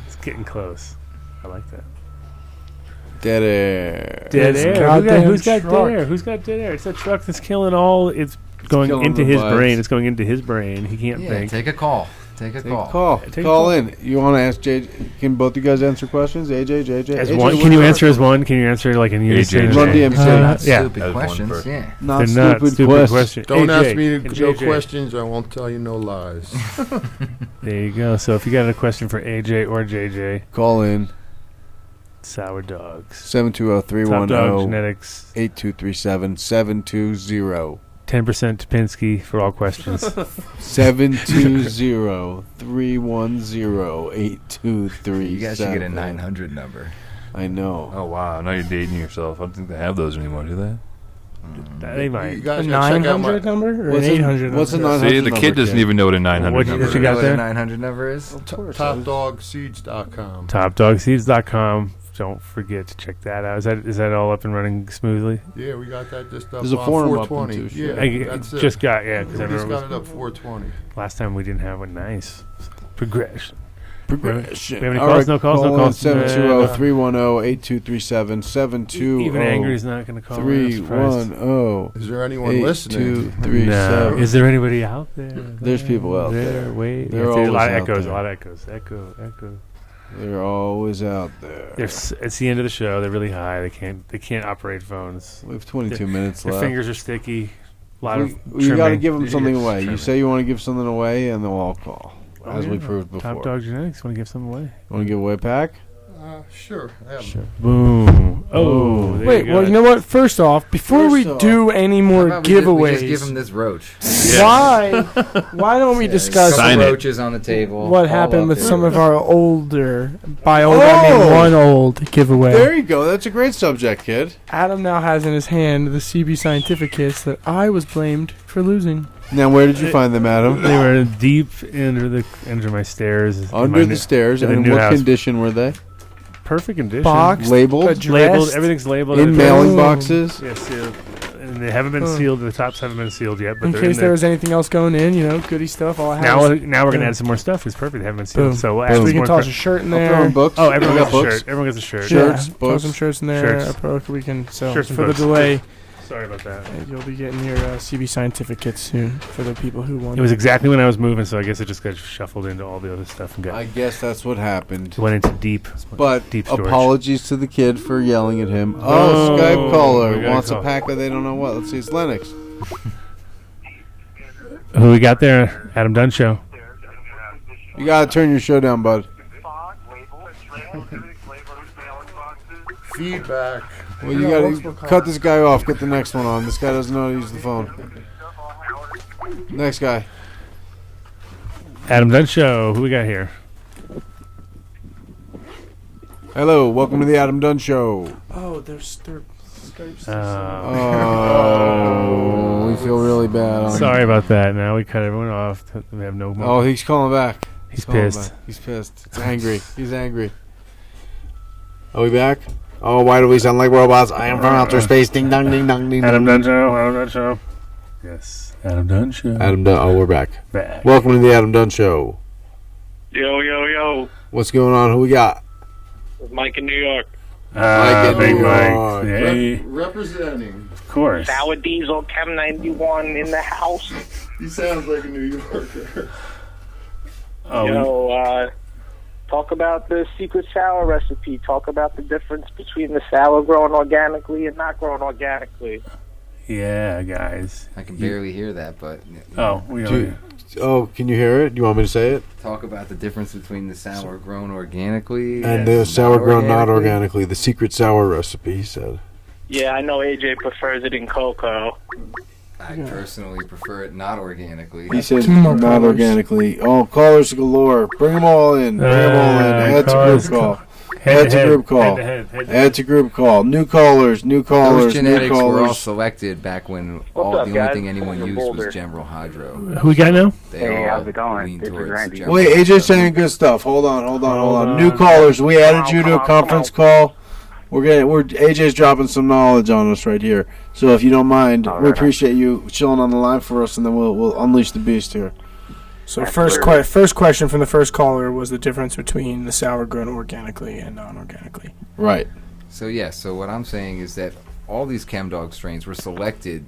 [SPEAKER 1] It's getting close. I like that.
[SPEAKER 2] Dead air.
[SPEAKER 1] Dead
[SPEAKER 4] It's
[SPEAKER 1] air.
[SPEAKER 4] goddamn
[SPEAKER 1] Who's got
[SPEAKER 4] truck.
[SPEAKER 1] dead air? Who's got dead air? It's that truck that's killing all. It's going
[SPEAKER 2] killing
[SPEAKER 1] into
[SPEAKER 2] the
[SPEAKER 1] his
[SPEAKER 2] vibes.
[SPEAKER 1] brain. It's going into his brain. He can't
[SPEAKER 7] Yeah,
[SPEAKER 1] think.
[SPEAKER 7] take a call. Take a call.
[SPEAKER 1] Take a
[SPEAKER 2] Call
[SPEAKER 1] call.
[SPEAKER 2] in. You want to ask JJ? Can both you guys answer questions? AJ, JJ.
[SPEAKER 1] As
[SPEAKER 2] AJ,
[SPEAKER 1] one,
[SPEAKER 2] what
[SPEAKER 1] can you
[SPEAKER 2] are-
[SPEAKER 1] answer as one? Can you answer like in unison?
[SPEAKER 2] Run DMC.
[SPEAKER 1] Yeah.
[SPEAKER 7] Stupid
[SPEAKER 5] As one
[SPEAKER 7] questions.
[SPEAKER 5] person.
[SPEAKER 7] Yeah.
[SPEAKER 2] Not
[SPEAKER 1] They're not
[SPEAKER 2] stupid,
[SPEAKER 1] stupid
[SPEAKER 2] questions.
[SPEAKER 1] questions.
[SPEAKER 3] Don't
[SPEAKER 1] AJ
[SPEAKER 3] ask me
[SPEAKER 1] and
[SPEAKER 3] no
[SPEAKER 1] JJ.
[SPEAKER 3] questions. I won't tell you no lies.
[SPEAKER 1] There you go. So if you got a question for AJ or JJ,
[SPEAKER 2] Call in
[SPEAKER 1] Sour Dogs.
[SPEAKER 2] 720-310-8237.
[SPEAKER 1] Top Dog Genetics.
[SPEAKER 2] 720-310-8237.
[SPEAKER 1] 10% Topinski for all questions.
[SPEAKER 2] 720-310-8237.
[SPEAKER 7] You guys should get a 900 number.
[SPEAKER 2] I know.
[SPEAKER 5] Oh, wow. Now you're dating yourself. I don't think they have those anymore, do they?
[SPEAKER 1] They might.
[SPEAKER 3] You
[SPEAKER 4] A
[SPEAKER 3] guys gotta check out my
[SPEAKER 4] 900 number or
[SPEAKER 2] What's
[SPEAKER 4] an
[SPEAKER 2] a-
[SPEAKER 4] 800
[SPEAKER 2] what's a
[SPEAKER 4] number?
[SPEAKER 2] 900
[SPEAKER 5] See, the kid doesn't even know what a 900
[SPEAKER 1] What you-
[SPEAKER 5] number
[SPEAKER 1] what you
[SPEAKER 5] is.
[SPEAKER 1] got
[SPEAKER 7] know what
[SPEAKER 1] there?
[SPEAKER 7] a 900 number is?
[SPEAKER 3] TopDogSeeds.com.
[SPEAKER 1] TopDogSeeds.com. Don't forget to check that out. Is that all up and running smoothly?
[SPEAKER 3] Yeah, we got that just up
[SPEAKER 2] There's a
[SPEAKER 3] on
[SPEAKER 2] forum up
[SPEAKER 3] 420.
[SPEAKER 2] into shit.
[SPEAKER 3] Yeah,
[SPEAKER 1] I
[SPEAKER 3] that's it.
[SPEAKER 1] just got because I
[SPEAKER 3] we just
[SPEAKER 1] remember
[SPEAKER 3] got it up 420.
[SPEAKER 1] last time we didn't have one. Nice progression.
[SPEAKER 2] Progression.
[SPEAKER 1] We have any
[SPEAKER 2] All
[SPEAKER 1] calls?
[SPEAKER 2] right,
[SPEAKER 1] No calls? No
[SPEAKER 2] call
[SPEAKER 1] calls?
[SPEAKER 2] in 720-310-8237. 720
[SPEAKER 1] Even Angry's not going to call.
[SPEAKER 2] 310
[SPEAKER 3] Is there anyone listening?
[SPEAKER 2] 8237.
[SPEAKER 1] No. Is there anybody out there?
[SPEAKER 2] There's people out there.
[SPEAKER 1] Wait.
[SPEAKER 2] They're
[SPEAKER 1] Yeah, see, a lot of
[SPEAKER 2] always out
[SPEAKER 1] echoes.
[SPEAKER 2] there.
[SPEAKER 1] A lot of echoes. Echo.
[SPEAKER 2] They're always out there.
[SPEAKER 1] It's the end of the show. They're really high. They can't operate phones.
[SPEAKER 2] We have 22 minutes
[SPEAKER 1] Their
[SPEAKER 2] left.
[SPEAKER 1] fingers are sticky. A lot of
[SPEAKER 2] You got to
[SPEAKER 1] trimming.
[SPEAKER 2] give them something away. You
[SPEAKER 1] Trimming.
[SPEAKER 2] say you want to give something away, and they'll all call,
[SPEAKER 1] Oh,
[SPEAKER 2] as we
[SPEAKER 1] yeah.
[SPEAKER 2] proved before.
[SPEAKER 1] Top Dog Genetics want to give some away.
[SPEAKER 2] Want to give away a pack?
[SPEAKER 3] Sure. I have
[SPEAKER 1] Sure. Boom. Oh. there
[SPEAKER 4] Wait,
[SPEAKER 1] you
[SPEAKER 4] well,
[SPEAKER 1] go.
[SPEAKER 4] you know what? First off, before we
[SPEAKER 2] First off-
[SPEAKER 4] do any
[SPEAKER 7] How
[SPEAKER 4] more
[SPEAKER 7] about we just give
[SPEAKER 4] giveaways,
[SPEAKER 7] him this roach.
[SPEAKER 4] why don't we
[SPEAKER 7] Yeah,
[SPEAKER 4] discuss
[SPEAKER 7] couple
[SPEAKER 5] Sign it.
[SPEAKER 7] roaches on the table.
[SPEAKER 4] what
[SPEAKER 7] all
[SPEAKER 4] happened
[SPEAKER 7] up
[SPEAKER 4] with
[SPEAKER 7] there.
[SPEAKER 4] some of our older, by old I mean
[SPEAKER 2] Oh!
[SPEAKER 4] one old giveaway?
[SPEAKER 2] There you go. That's a great subject, kid.
[SPEAKER 4] Adam now has in his hand the CB Scientific kits that I was blamed for losing.
[SPEAKER 2] Now, where did you find them, Adam?
[SPEAKER 1] They were deep under my stairs. in
[SPEAKER 2] Under
[SPEAKER 1] my
[SPEAKER 2] the stairs.
[SPEAKER 1] in the
[SPEAKER 2] And
[SPEAKER 1] new
[SPEAKER 2] what
[SPEAKER 1] house.
[SPEAKER 2] condition were they?
[SPEAKER 1] Perfect condition.
[SPEAKER 4] Boxed,
[SPEAKER 2] Labeled?
[SPEAKER 4] addressed,
[SPEAKER 1] Labeled. Everything's labeled.
[SPEAKER 2] In
[SPEAKER 1] It's-
[SPEAKER 2] mailing
[SPEAKER 4] Boom.
[SPEAKER 2] boxes?
[SPEAKER 1] Yeah, sealed. And they haven't been
[SPEAKER 4] Huh.
[SPEAKER 1] sealed. The tops haven't been sealed yet, but
[SPEAKER 4] in
[SPEAKER 1] they're
[SPEAKER 4] case
[SPEAKER 1] in
[SPEAKER 4] there
[SPEAKER 1] there.
[SPEAKER 4] was anything else going in, goody stuff. All I had
[SPEAKER 1] Now
[SPEAKER 4] was,
[SPEAKER 1] we're going to
[SPEAKER 4] Boom.
[SPEAKER 1] add some more stuff. It's perfect. They haven't been sealed.
[SPEAKER 4] Boom.
[SPEAKER 1] So we'll
[SPEAKER 2] Boom.
[SPEAKER 1] add
[SPEAKER 4] so we
[SPEAKER 1] some
[SPEAKER 4] can
[SPEAKER 1] more.
[SPEAKER 4] toss a shirt in
[SPEAKER 2] I'll throw in
[SPEAKER 4] there.
[SPEAKER 2] books.
[SPEAKER 1] Oh, everyone
[SPEAKER 2] We
[SPEAKER 1] gets
[SPEAKER 2] got
[SPEAKER 1] a
[SPEAKER 2] books.
[SPEAKER 1] shirt. Everyone gets a shirt.
[SPEAKER 2] Shirts,
[SPEAKER 4] Throw
[SPEAKER 2] books.
[SPEAKER 4] some shirts in there.
[SPEAKER 1] Shirts.
[SPEAKER 4] We can. So
[SPEAKER 1] Shirts and
[SPEAKER 4] for the
[SPEAKER 1] books.
[SPEAKER 4] delay,
[SPEAKER 1] Sorry about that.
[SPEAKER 4] you'll be getting your CB Scientific kits soon for the people who want.
[SPEAKER 1] It was exactly when I was moving, so I guess it just got shuffled into all the other stuff and
[SPEAKER 2] I guess that's what happened.
[SPEAKER 1] went into deep.
[SPEAKER 2] But
[SPEAKER 1] Deep storage.
[SPEAKER 2] apologies to the kid for yelling at him.
[SPEAKER 1] Oh,
[SPEAKER 2] Oh, Skype
[SPEAKER 1] we
[SPEAKER 2] caller
[SPEAKER 1] got a
[SPEAKER 2] wants a
[SPEAKER 1] call.
[SPEAKER 2] pack of they don't know what. Let's see. It's Lennox.
[SPEAKER 1] Who we got there? Adam Dunn Show.
[SPEAKER 2] You got to turn your show down, bud.
[SPEAKER 3] Feedback.
[SPEAKER 2] Well, you got to cut this guy off. Get the next one on. This guy doesn't know how to use the phone. Next guy.
[SPEAKER 1] Adam Dunn Show. Who we got here?
[SPEAKER 2] Hello. Welcome to the Adam Dunn Show.
[SPEAKER 4] Oh, there's Skype.
[SPEAKER 2] Oh, we feel really bad. On
[SPEAKER 1] Sorry about that. Now we cut everyone off. We have no more.
[SPEAKER 2] Oh, he's calling back.
[SPEAKER 1] He's
[SPEAKER 2] Oh,
[SPEAKER 1] pissed.
[SPEAKER 2] man. He's pissed. He's angry. He's angry. Are we back? Oh, why do we sound like robots? I am from outer space. Ding dong, ding dong, ding
[SPEAKER 1] Adam
[SPEAKER 2] dong.
[SPEAKER 1] Dunn Show. Adam Dunn Show. Yes. Adam Dunn Show.
[SPEAKER 2] Adam Dunn. Oh, we're back.
[SPEAKER 1] Back.
[SPEAKER 2] Welcome to the Adam Dunn Show.
[SPEAKER 9] Yo.
[SPEAKER 2] What's going on? Who we got?
[SPEAKER 9] It's Mike in New York.
[SPEAKER 2] Mike in
[SPEAKER 1] Big
[SPEAKER 2] New
[SPEAKER 1] Mike.
[SPEAKER 2] York.
[SPEAKER 1] Hey,
[SPEAKER 3] Representing.
[SPEAKER 1] of course.
[SPEAKER 9] Sour Diesel, Chem 91 in the house.
[SPEAKER 3] He sounds like a New Yorker.
[SPEAKER 1] Oh,
[SPEAKER 9] Talk about the secret sour recipe. Talk about the difference between the sour grown organically and not grown organically.
[SPEAKER 1] yeah, guys.
[SPEAKER 7] I can barely hear that, but
[SPEAKER 1] Oh, we
[SPEAKER 2] Dude. Oh, can you hear it? Do you want me to say it?
[SPEAKER 7] talk about the difference between the sour grown organically
[SPEAKER 2] And
[SPEAKER 7] the
[SPEAKER 2] the sour grown not organically. The secret sour recipe, he said.
[SPEAKER 9] Yeah, I know AJ prefers it in cocoa.
[SPEAKER 7] I personally prefer it not organically.
[SPEAKER 2] He said
[SPEAKER 4] Two more
[SPEAKER 2] not
[SPEAKER 4] callers.
[SPEAKER 2] organically. Oh, callers galore. Bring them all in. Bring them all in. Add to
[SPEAKER 1] callers
[SPEAKER 2] group call.
[SPEAKER 1] Head
[SPEAKER 2] Add to group call.
[SPEAKER 1] Head.
[SPEAKER 2] Add to group call. New callers. New
[SPEAKER 7] Those
[SPEAKER 2] callers. New
[SPEAKER 7] genetics were all
[SPEAKER 2] callers.
[SPEAKER 7] selected back when
[SPEAKER 9] What's
[SPEAKER 7] the
[SPEAKER 9] up,
[SPEAKER 7] only
[SPEAKER 9] guys?
[SPEAKER 7] thing anyone
[SPEAKER 9] You're
[SPEAKER 7] used
[SPEAKER 9] Boulder.
[SPEAKER 7] was General Hydro.
[SPEAKER 1] Who we got now?
[SPEAKER 7] They
[SPEAKER 9] Hey,
[SPEAKER 7] all
[SPEAKER 9] how's it going?
[SPEAKER 7] lean
[SPEAKER 9] This is
[SPEAKER 7] towards
[SPEAKER 9] Randy.
[SPEAKER 7] General
[SPEAKER 2] Wait, AJ's
[SPEAKER 7] Hydro.
[SPEAKER 2] saying good stuff. Hold on.
[SPEAKER 1] Hold
[SPEAKER 2] New
[SPEAKER 1] on.
[SPEAKER 2] callers. We added you to a
[SPEAKER 9] Come on.
[SPEAKER 2] conference call. We're AJ's dropping some knowledge on us right here. So if you don't mind,
[SPEAKER 9] All
[SPEAKER 2] we
[SPEAKER 9] right.
[SPEAKER 2] appreciate you chilling on the line for us, and then we'll unleash the beast here.
[SPEAKER 4] So first question from the first caller was the difference between the sour grown organically and non-organically.
[SPEAKER 2] Right.
[SPEAKER 7] So what I'm saying is that all these ChemDog strains were selected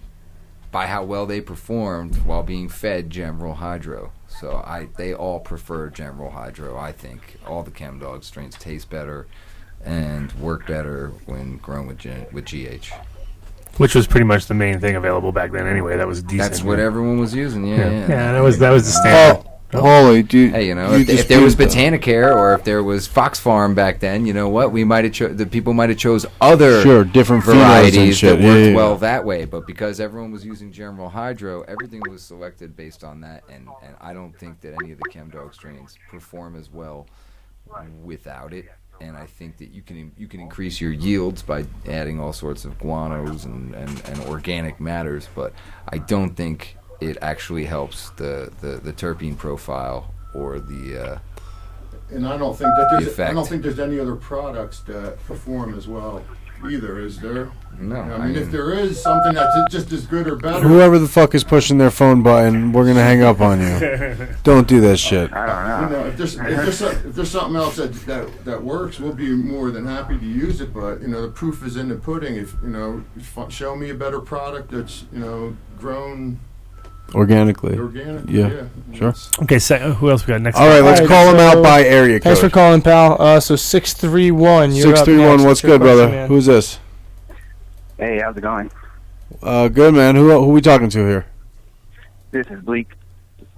[SPEAKER 7] by how well they performed while being fed General Hydro. So they all prefer General Hydro. I think all the ChemDog strains taste better and work better when grown with GH.
[SPEAKER 1] Which was pretty much the main thing available back then anyway. That was decent.
[SPEAKER 7] That's what everyone was using. Yeah.
[SPEAKER 1] Yeah, that was the standard.
[SPEAKER 2] Holy dude!
[SPEAKER 7] Hey,
[SPEAKER 2] you
[SPEAKER 7] if there was
[SPEAKER 2] disputed them.
[SPEAKER 7] Botanicare or if there was Fox Farm back then, you know what? We might have the people might have chose other
[SPEAKER 2] Sure, different phenols and
[SPEAKER 7] varieties
[SPEAKER 2] shit.
[SPEAKER 7] that worked
[SPEAKER 2] Yeah.
[SPEAKER 7] well that way. But because everyone was using General Hydro, everything was selected based on that. And I don't think that any of the ChemDog strains perform as well without it. And I think that you can increase your yields by adding all sorts of guanos and organic matters. But I don't think it actually helps the terpene profile or the
[SPEAKER 3] And I don't think that
[SPEAKER 7] The effect.
[SPEAKER 3] there's any other products that perform as well either, is there?
[SPEAKER 7] no.
[SPEAKER 3] I mean, if there is something that's just as good or better,
[SPEAKER 2] Whoever the fuck is pushing their phone button, we're gonna hang up on you. Don't do that shit.
[SPEAKER 9] I don't know.
[SPEAKER 3] if there's something else that works, we'll be more than happy to use it. But the proof is in the pudding. If show me a better product that's grown
[SPEAKER 2] Organically.
[SPEAKER 3] organically.
[SPEAKER 2] Yeah, sure.
[SPEAKER 1] Okay, who else we got next?
[SPEAKER 2] All right, let's
[SPEAKER 4] All right,
[SPEAKER 2] call him out
[SPEAKER 4] so
[SPEAKER 2] by area code.
[SPEAKER 4] Thanks for calling, pal. So 631. You're
[SPEAKER 2] 631.
[SPEAKER 4] up next.
[SPEAKER 2] What's
[SPEAKER 4] your
[SPEAKER 2] good, brother?
[SPEAKER 4] question, man?
[SPEAKER 2] Who's this?
[SPEAKER 9] Hey, how's it going?
[SPEAKER 2] Good, man. Who we talking to here?
[SPEAKER 9] This is Bleak.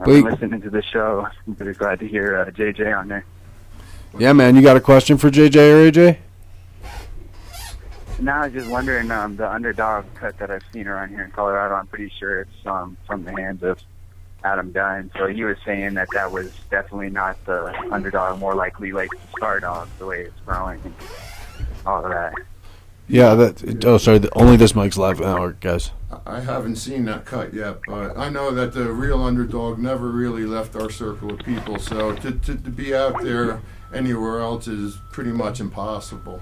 [SPEAKER 9] I've
[SPEAKER 2] Bleak.
[SPEAKER 9] been listening to the show. I'm pretty glad to hear JJ on there.
[SPEAKER 2] Yeah, man. You got a question for JJ or AJ?
[SPEAKER 9] Now I was just wondering, the underdog cut that I've seen around here in Colorado, I'm pretty sure it's from the hands of Adam Dunn. So he was saying that was definitely not the underdog, more likely like the star dog, the way it's growing and all of that.
[SPEAKER 2] Yeah. Oh, sorry. Only this mic's live now, guys.
[SPEAKER 3] I haven't seen that cut yet, but I know that the real underdog never really left our circle of people. So to be out there anywhere else is pretty much impossible.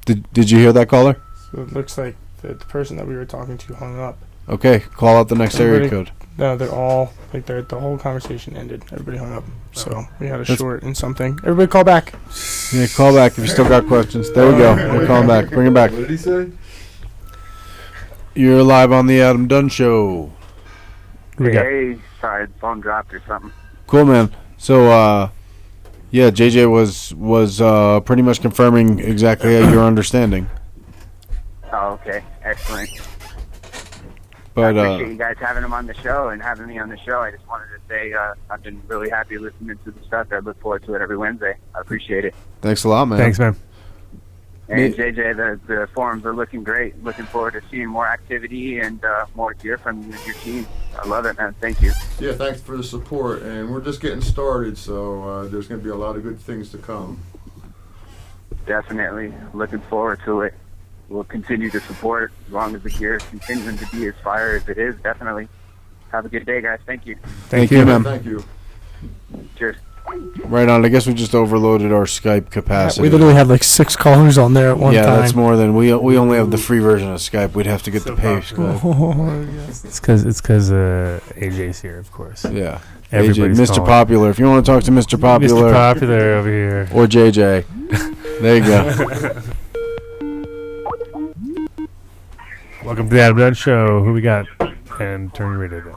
[SPEAKER 2] Did you hear that caller?
[SPEAKER 4] So it looks like the person that we were talking to hung up.
[SPEAKER 2] Okay, call out the next area code.
[SPEAKER 4] No, they're all like the whole conversation ended. Everybody hung up. So we had a
[SPEAKER 2] That's-
[SPEAKER 4] short and something. Everybody call back.
[SPEAKER 2] Yeah, call back if you still got questions. There we go. We're calling back. Bring it back.
[SPEAKER 3] What did he say?
[SPEAKER 2] You're live on the Adam Dunn Show.
[SPEAKER 1] Who we got?
[SPEAKER 9] Hey, sorry, the phone dropped or something.
[SPEAKER 2] Cool, man. So, yeah, JJ was pretty much confirming exactly your understanding.
[SPEAKER 9] Oh, okay, excellent.
[SPEAKER 2] But
[SPEAKER 9] I appreciate you guys having him on the show and having me on the show. I just wanted to say I've been really happy listening to the stuff. I look forward to it every Wednesday. I appreciate it.
[SPEAKER 2] thanks a lot, man.
[SPEAKER 1] Thanks, man.
[SPEAKER 9] And JJ, the forums are looking great. Looking forward to seeing more activity and more gear from you and your team. I love it, man. Thank you.
[SPEAKER 3] Yeah, thanks for the support. And we're just getting started, so there's going to be a lot of good things to come.
[SPEAKER 9] Definitely looking forward to it. We'll continue to support as long as the gear is continuing to be as fire as it is. Definitely. Have a good day, guys. Thank you.
[SPEAKER 1] Thank you, man.
[SPEAKER 3] Thank you.
[SPEAKER 9] Cheers.
[SPEAKER 2] Right on. I guess we just overloaded our Skype capacity.
[SPEAKER 4] We literally had like 6 callers on there at one time.
[SPEAKER 2] Yeah, that's more than we only have the free version of Skype. We'd have to get the pay Skype.
[SPEAKER 4] Oh, yes.
[SPEAKER 1] It's because AJ's here, of course.
[SPEAKER 2] Yeah.
[SPEAKER 1] Everybody's
[SPEAKER 2] AJ, Mr.
[SPEAKER 1] calling.
[SPEAKER 2] Popular. If you want to talk to Mr. Popular.
[SPEAKER 1] Mr. Popular over here.
[SPEAKER 2] Or JJ. There you go.
[SPEAKER 1] Welcome to the Adam Dunn Show. Who we got? And turn your radio down.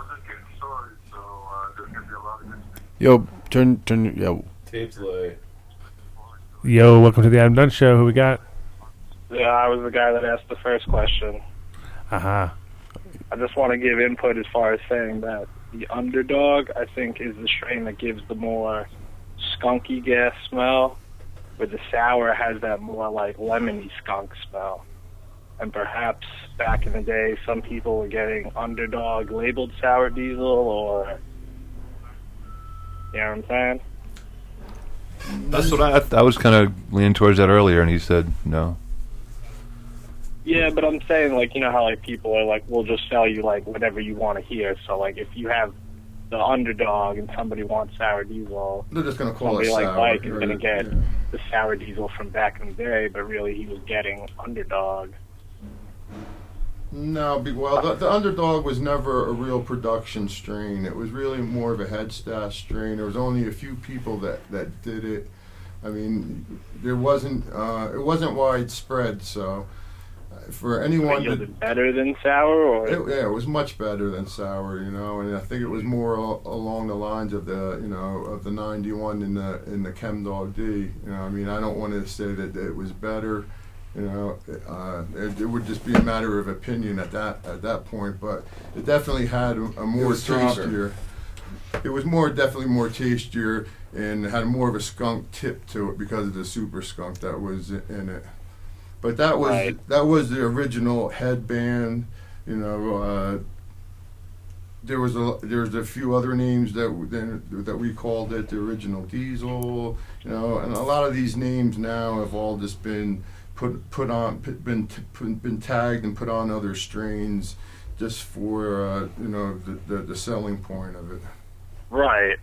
[SPEAKER 2] Yo, turn, yo.
[SPEAKER 6] Tapes lay.
[SPEAKER 1] Yo, welcome to the Adam Dunn Show. Who we got?
[SPEAKER 10] Yeah, I was the guy that asked the first question.
[SPEAKER 1] Aha.
[SPEAKER 10] I just want to give input as far as saying that the underdog, I think, is the strain that gives the more skunky gas smell, where the sour has that more like lemony skunk smell. And perhaps back in the day, some people were getting underdog labeled sour diesel, or you know what I'm saying?
[SPEAKER 5] That's what I was kind of leaning towards that earlier, and he said no.
[SPEAKER 10] Yeah, but I'm saying, like, you know how, like, people are like, we'll just sell you, like, whatever you want to hear. So, like, if you have the underdog and somebody wants sour diesel,
[SPEAKER 3] They're just going to call
[SPEAKER 10] somebody
[SPEAKER 3] it
[SPEAKER 10] like
[SPEAKER 3] sour.
[SPEAKER 10] Mike is going to
[SPEAKER 3] right?
[SPEAKER 10] get
[SPEAKER 3] Yeah.
[SPEAKER 10] the sour diesel from back in the day, but really he was getting underdog.
[SPEAKER 3] No, well, the underdog was never a real production strain. It was really more of a head stash strain. There was only a few people that did it. I mean, it wasn't widespread. So, for anyone,
[SPEAKER 10] It yielded better than sour, or
[SPEAKER 3] it was much better than sour, you know. And I think it was more along the lines of the 91 in the Chem Dog D. You know, I mean, I don't want to say that it was better. You know, it would just be a matter of opinion at that point, but it definitely had a more tastier. It was definitely more tastier and had more of a skunk tip to it because of the super skunk that was in it. But that was the original headband. You know, there was a few other names that we called it the original diesel. You know, and a lot of these names now have all just been been tagged and put on other strains just for the selling point of it.
[SPEAKER 10] Right.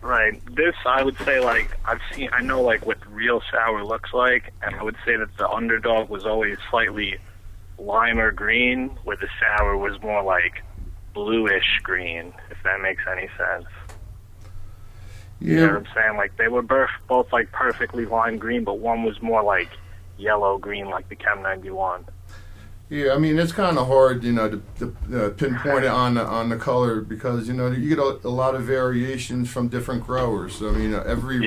[SPEAKER 10] This, I would say, like, I know, like, what real sour looks like, and I would say that the underdog was always slightly limer green, where the sour was more like bluish green, if that makes any sense.
[SPEAKER 3] Yeah.
[SPEAKER 10] You know what I'm saying? Like, they were both like perfectly lime green, but one was more like yellow green, like the Chem 91.
[SPEAKER 3] Yeah, I mean, it's kind of hard, you know, to pinpoint it on the color because, you know, you get a lot of variations from different growers. So, I mean, every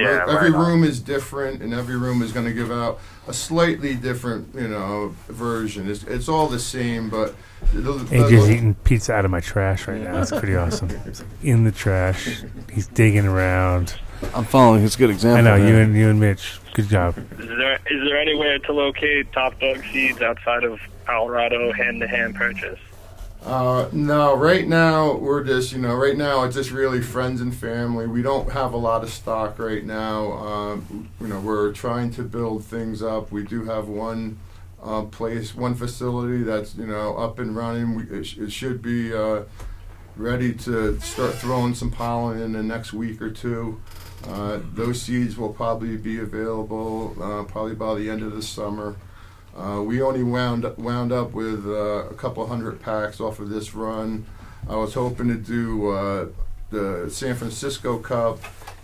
[SPEAKER 3] room is different, and every room is going to give out a slightly different, you know, version. It's all the same, but
[SPEAKER 1] AJ's eating pizza out of my trash right now. It's pretty awesome. It's in the trash. He's digging around.
[SPEAKER 2] I'm following his good example.
[SPEAKER 1] I know, you and Mitch. Good job.
[SPEAKER 10] Is there anywhere to locate Top Dog seeds outside of Colorado hand-to-hand purchase?
[SPEAKER 3] No, right now we're just, you know, right now it's just really friends and family. We don't have a lot of stock right now. You know, we're trying to build things up. We do have one facility that's, you know, up and running. It should be ready to start throwing some pollen in the next week or two. Those seeds will probably be available probably by the end of the summer. We only wound up with a couple hundred packs off of this run. I was hoping to do the San Francisco Cup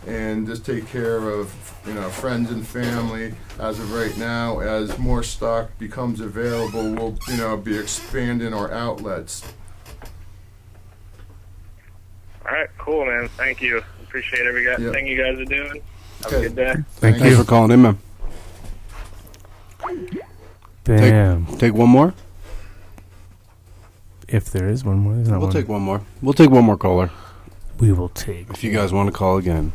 [SPEAKER 3] and just take care of, you know, friends and family. As of right now, as more stock becomes available, we'll, you know, be expanding our outlets.
[SPEAKER 10] All right, cool, man. Thank you. Appreciate everything you guys are doing. Have a good day.
[SPEAKER 2] Thanks for calling in, man.
[SPEAKER 1] Bam.
[SPEAKER 2] Take one more?
[SPEAKER 1] If there is one more, there's not
[SPEAKER 2] We'll
[SPEAKER 1] one.
[SPEAKER 2] take one more. We'll take one more caller.
[SPEAKER 1] We will take.
[SPEAKER 2] If you guys want to call again.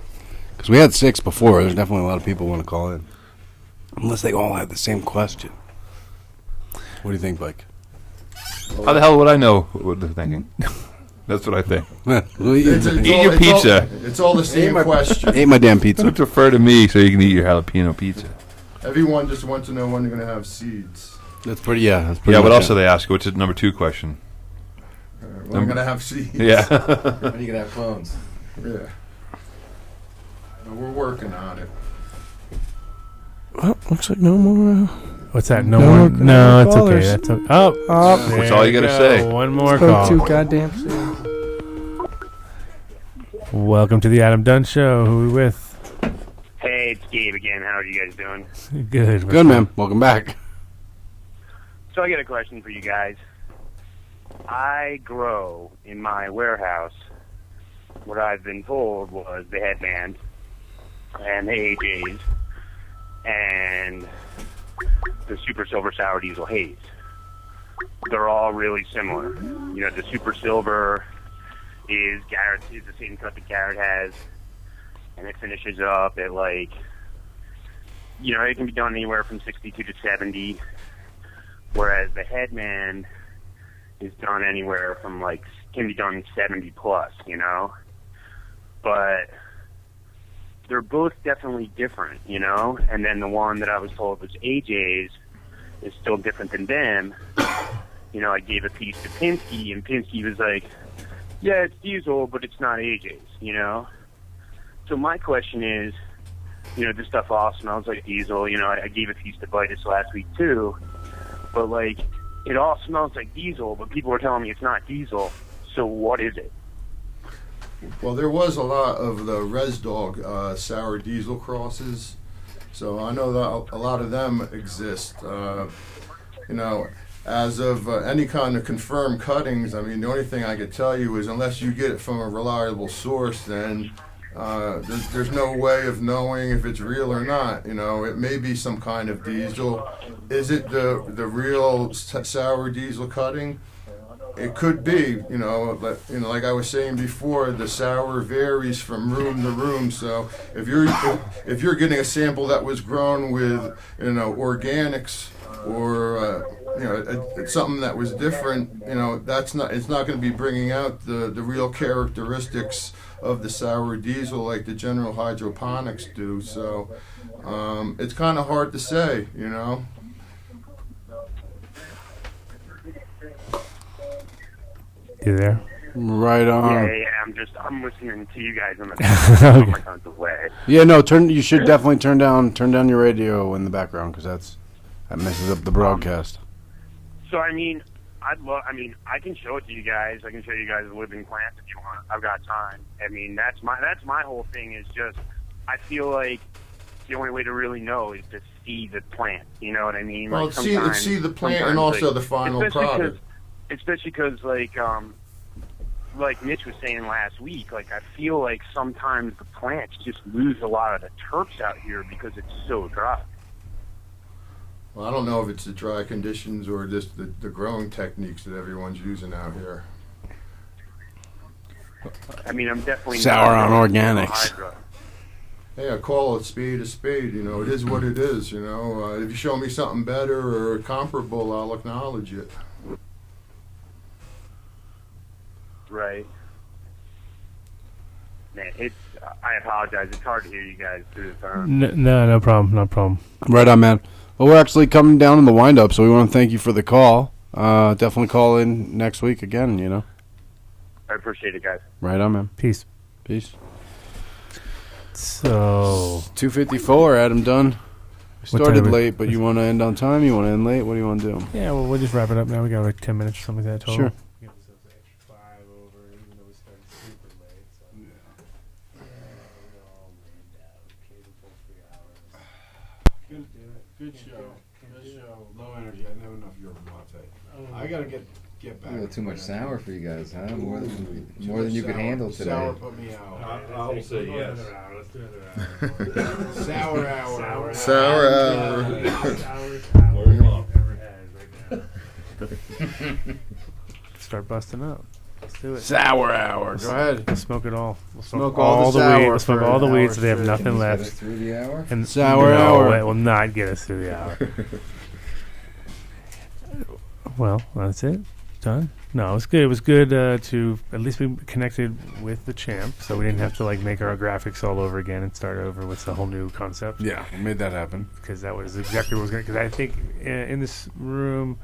[SPEAKER 2] Because we had 6 before. There's definitely a lot of people who want to call in. Unless they all have the same question. What do you think, Blake?
[SPEAKER 5] How the hell would I know what they're thinking? That's what I think.
[SPEAKER 3] Eat
[SPEAKER 5] your pizza.
[SPEAKER 3] It's all the same question.
[SPEAKER 2] Ate my damn pizza.
[SPEAKER 5] Don't refer to me so you can eat your jalapeno pizza.
[SPEAKER 3] Everyone just wants to know when you're going to have seeds.
[SPEAKER 2] That's pretty,
[SPEAKER 5] Yeah, what else do they ask? What's the number 2 question?
[SPEAKER 3] Well, I'm going to have seeds.
[SPEAKER 5] Yeah.
[SPEAKER 6] When are you gonna have clones?
[SPEAKER 3] Yeah. But we're working on it.
[SPEAKER 4] Well, looks like no more.
[SPEAKER 1] What's that? No,
[SPEAKER 4] No
[SPEAKER 1] more.
[SPEAKER 4] more-
[SPEAKER 1] No,
[SPEAKER 4] no more
[SPEAKER 1] it's okay.
[SPEAKER 4] callers.
[SPEAKER 1] That's okay. Oh,
[SPEAKER 5] That's
[SPEAKER 1] there
[SPEAKER 5] all you gotta
[SPEAKER 1] go.
[SPEAKER 5] say.
[SPEAKER 1] One more
[SPEAKER 4] Spoke
[SPEAKER 1] call.
[SPEAKER 4] too goddamn soon.
[SPEAKER 1] Welcome to the Adam Dunn Show. Who are we with?
[SPEAKER 11] Hey, it's Gabe again. How are you guys doing?
[SPEAKER 1] Good.
[SPEAKER 2] Good, man. Welcome back.
[SPEAKER 11] So I got a question for you guys. I grow in my warehouse. What I've been told was the headband and the AJs and the Super Silver Sour Diesel Haze. They're all really similar. You know, the Super Silver is Garrett is the same cut that Garrett has, and it finishes up at like, you know, it can be done anywhere from 62 to 70, whereas the headband is done anywhere from like, can be done 70 plus, you know, but they're both definitely different, you know, and then the one that I was told was AJ's is still different than them. You know, I gave a piece to Pinsky, and Pinsky was like, yeah, it's diesel, but it's not AJ's, you know? So my question is, you know, this stuff all smells like diesel. You know, I gave a piece to Vitus last week, too. But, like, it all smells like diesel, but people are telling me it's not diesel. So what is it?
[SPEAKER 3] Well, there was a lot of the Res Dog sour diesel crosses, so I know that a lot of them exist. You know, as of any kind of confirmed cuttings, I mean, the only thing I could tell you is unless you get it from a reliable source, then there's no way of knowing if it's real or not. You know, it may be some kind of diesel. Is it the real sour diesel cutting? It could be, you know, but you know, like I was saying before, the sour varies from room to room. So if you're getting a sample that was grown with, you know, organics or you know, it's something that was different, you know, it's not going to be bringing out the real characteristics of the sour diesel like the general hydroponics do. So it's kind of hard to say, you know.
[SPEAKER 1] You there?
[SPEAKER 2] Right on.
[SPEAKER 11] Yeah, I'm listening to you guys on the phone. My phone's away.
[SPEAKER 2] Yeah, no, you should definitely turn down your radio in the background because that messes up the broadcast.
[SPEAKER 11] So, I mean, I can show it to you guys. I can show you guys the living plants if you want. I've got time. I mean, that's my whole thing is just, I feel like the only way to really know is to see the plant. You know what I mean?
[SPEAKER 3] Well,
[SPEAKER 11] like
[SPEAKER 3] see the plant and also the final product.
[SPEAKER 11] Especially because, like Mitch was saying last week, like I feel like sometimes the plants just lose a lot of the terps out here because it's so dry.
[SPEAKER 3] Well, I don't know if it's the dry conditions or just the growing techniques that everyone's using out here.
[SPEAKER 11] I mean, I'm definitely
[SPEAKER 2] sour
[SPEAKER 11] not
[SPEAKER 2] on organics.
[SPEAKER 11] Hydra.
[SPEAKER 3] Hey, I call it spade a spade. You know, it is what it is. You know, if you show me something better or comparable, I'll acknowledge it.
[SPEAKER 11] Right. Man, I apologize. It's hard to hear you guys through the phone.
[SPEAKER 1] No problem. No problem.
[SPEAKER 2] Right on, man. Well, we're actually coming down in the wind-up, so we want to thank you for the call. Definitely call in next week again, you know.
[SPEAKER 11] I appreciate it, guys.
[SPEAKER 2] Right on, man.
[SPEAKER 1] Peace. So
[SPEAKER 2] 2:54, Adam Dunn.
[SPEAKER 1] What
[SPEAKER 2] Started
[SPEAKER 1] time
[SPEAKER 2] late, but you want to end on time? You want to end late? What do you want to do?
[SPEAKER 1] yeah, well, we'll just wrap it up now. We got like 10 minutes or something like that total.
[SPEAKER 2] Sure. Good show. Low energy. I never know if you're a latte. I gotta get back.
[SPEAKER 6] A little too much sour for you guys, huh? More than you could handle today.
[SPEAKER 2] Sour put me out.
[SPEAKER 5] I'll say yes.
[SPEAKER 1] Let's do another hour.
[SPEAKER 2] Sour hour.
[SPEAKER 3] Sour hour.
[SPEAKER 1] Start busting up. Let's do it.
[SPEAKER 2] Sour hour. Go ahead.
[SPEAKER 1] Let's smoke it all. We'll
[SPEAKER 2] Smoke all the
[SPEAKER 1] weed.
[SPEAKER 2] sour
[SPEAKER 1] Let's smoke
[SPEAKER 2] for
[SPEAKER 1] all the
[SPEAKER 2] an
[SPEAKER 1] weed
[SPEAKER 2] hour
[SPEAKER 1] so they have
[SPEAKER 2] straight.
[SPEAKER 1] nothing
[SPEAKER 6] Get
[SPEAKER 1] left.
[SPEAKER 6] us through the hour.
[SPEAKER 1] And
[SPEAKER 2] Sour
[SPEAKER 1] no,
[SPEAKER 2] hour.
[SPEAKER 1] It will not get us through the hour. Well, that's it. Done. No, it was good. It was good to at least be connected with the champ, so we didn't have to like make our graphics all over again and start over with the whole new concept.
[SPEAKER 2] Yeah, we made that happen.
[SPEAKER 1] Because that was exactly what was going to. Because I think in this room,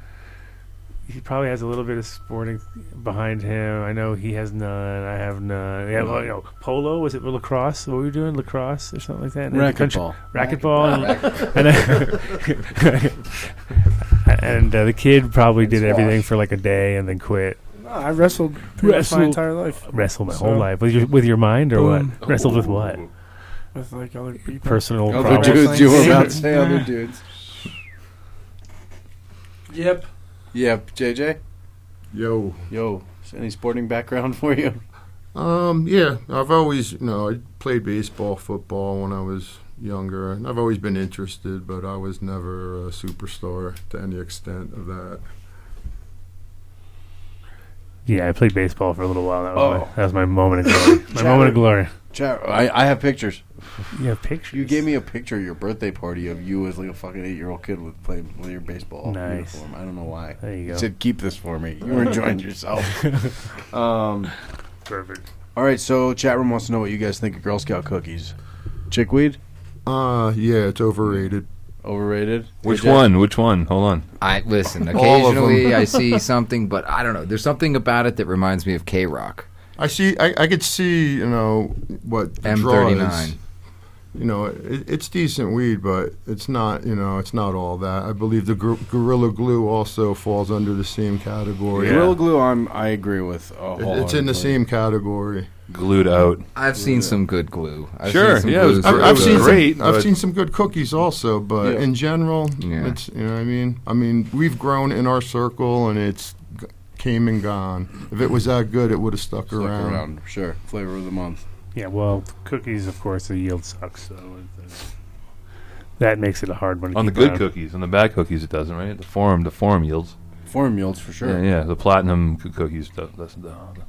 [SPEAKER 1] probably has a little bit of sporting behind him. I know he has none. I have none. Yeah, well, polo, was it lacrosse? What were we doing? Lacrosse or something like that?
[SPEAKER 2] Racquetball.
[SPEAKER 1] And the kid probably did everything for like a day and then quit.
[SPEAKER 4] No, I wrestled pretty much my entire life.
[SPEAKER 1] Wrestled my whole life. With your mind or what? Wrestled with what?
[SPEAKER 4] With like other people.
[SPEAKER 1] Personal
[SPEAKER 2] other
[SPEAKER 1] problems.
[SPEAKER 2] dudes. You were about to say other dudes.
[SPEAKER 4] Yep.
[SPEAKER 2] JJ?
[SPEAKER 3] Yo.
[SPEAKER 2] Any sporting background for you?
[SPEAKER 3] Yeah. I've always, I played baseball, football when I was younger, and I've always been interested, but I was never a superstar to any extent of that.
[SPEAKER 1] Yeah, I played baseball for a little while. That was my moment of glory. Moment of glory.
[SPEAKER 2] I have pictures.
[SPEAKER 1] You have pictures?
[SPEAKER 2] You gave me a picture of your birthday party of you as like a fucking 8-year-old kid playing with your baseball uniform. I don't know why.
[SPEAKER 1] There you go.
[SPEAKER 2] You said, keep this for me. You were enjoying yourself.
[SPEAKER 1] Perfect.
[SPEAKER 2] All right, so chat room wants to know what you guys think of Girl Scout cookies. Chickweed?
[SPEAKER 3] Yeah, it's overrated.
[SPEAKER 2] Overrated?
[SPEAKER 5] Which one? Hold on.
[SPEAKER 7] Listen, occasionally I see something, but I don't know. There's something about it that reminds me of K-Rock.
[SPEAKER 3] I could see, what the
[SPEAKER 7] M39.
[SPEAKER 3] draw is. It's decent weed, but it's not, it's not all that. I believe the Gorilla Glue also falls under the same category.
[SPEAKER 2] Yeah. Gorilla Glue, I agree with.
[SPEAKER 3] It's in the same category.
[SPEAKER 5] Glued out.
[SPEAKER 7] I've seen some good glue.
[SPEAKER 5] I've seen
[SPEAKER 3] some good cookies also, but in general, it's, you know what I mean? I mean, we've grown in our circle, and it's came and gone. If it was that good, it would have stuck around.
[SPEAKER 2] Sure. Flavor of the month.
[SPEAKER 1] Yeah, well, cookies, of course, the yield sucks, so that makes it a hard one to
[SPEAKER 5] on
[SPEAKER 1] keep
[SPEAKER 5] the good
[SPEAKER 1] around.
[SPEAKER 5] Cookies. On the bad cookies, it doesn't, right? The forum yields.
[SPEAKER 2] Forum yields, for sure.
[SPEAKER 5] Yeah, the platinum cookies.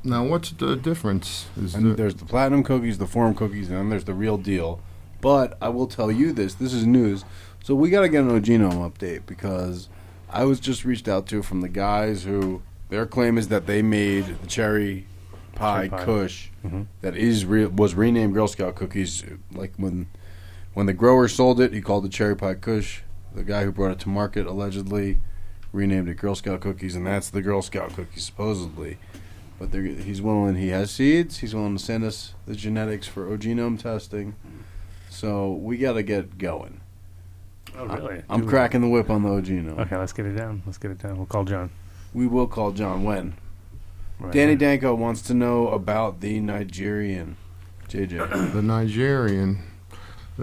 [SPEAKER 3] Now, what's the difference?
[SPEAKER 2] There's the platinum cookies, the forum cookies, and then there's the real deal. But I will tell you this is news. So we got to get an genome update, because I was just reached out to from the guys who, their claim is that they made the cherry pie kush that was renamed Girl Scout cookies. Like when the grower sold it, he called it cherry pie kush. The guy who brought it to market allegedly renamed it Girl Scout cookies, and that's the Girl Scout cookies supposedly. But he's willing. He has seeds. He's willing to send us the genetics for genome testing. So we got to get going.
[SPEAKER 1] Oh, really?
[SPEAKER 2] I'm cracking the whip on the genome.
[SPEAKER 1] Okay, let's get it down. We'll call John.
[SPEAKER 2] We will call John. When?
[SPEAKER 1] Right.
[SPEAKER 2] Danny Danko wants to know about the Nigerian. JJ.
[SPEAKER 3] The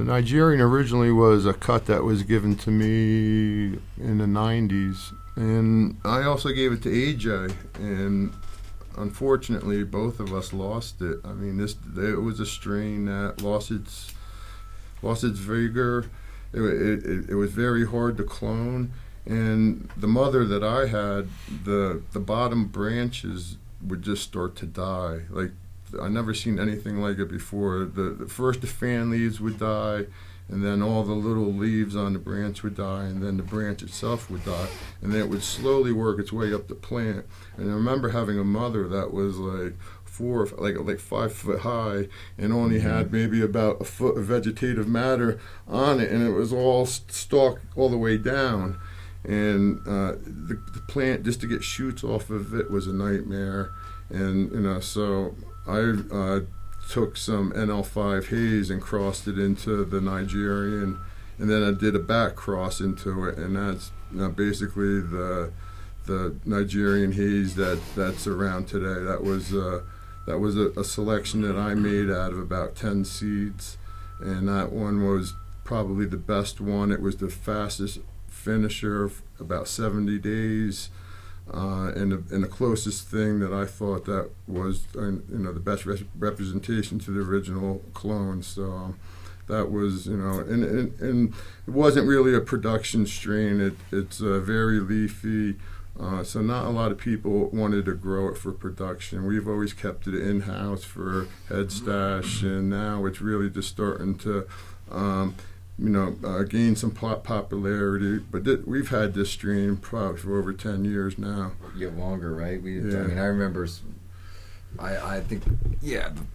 [SPEAKER 3] Nigerian originally was a cut that was given to me in the 90s. And I also gave it to AJ. And unfortunately, both of us lost it. I mean, it was a strain that lost its vigor. It was very hard to clone. And the mother that I had, the bottom branches would just start to die. Like, I never seen anything like it before. First the fan leaves would die, and then all the little leaves on the branch would die, and then the branch itself would die, and then it would slowly work its way up the plant. And I remember having a mother that was like 5 foot high, and only had maybe about a foot of vegetative matter on it, and it was all stalked all the way down. And the plant, just to get shoots off of it, was a nightmare. And so I took some NL5 haze and crossed it into the Nigerian, and then I did a back cross into it, and that's basically the Nigerian haze that's around today. That was a selection that I made out of about 10 seeds, and that one was probably the best one. It was the fastest finisher of about 70 days, and the closest thing that I thought that was the best representation to the original clone. So that was, and it wasn't really a production strain. It's very leafy, so not a lot of people wanted to grow it for production. We've always kept it in-house for head stash, and now it's really just starting to gain some popularity. But we've had this strain probably for over 10 years now.
[SPEAKER 7] Yeah, longer, right? I mean, I remember, I think,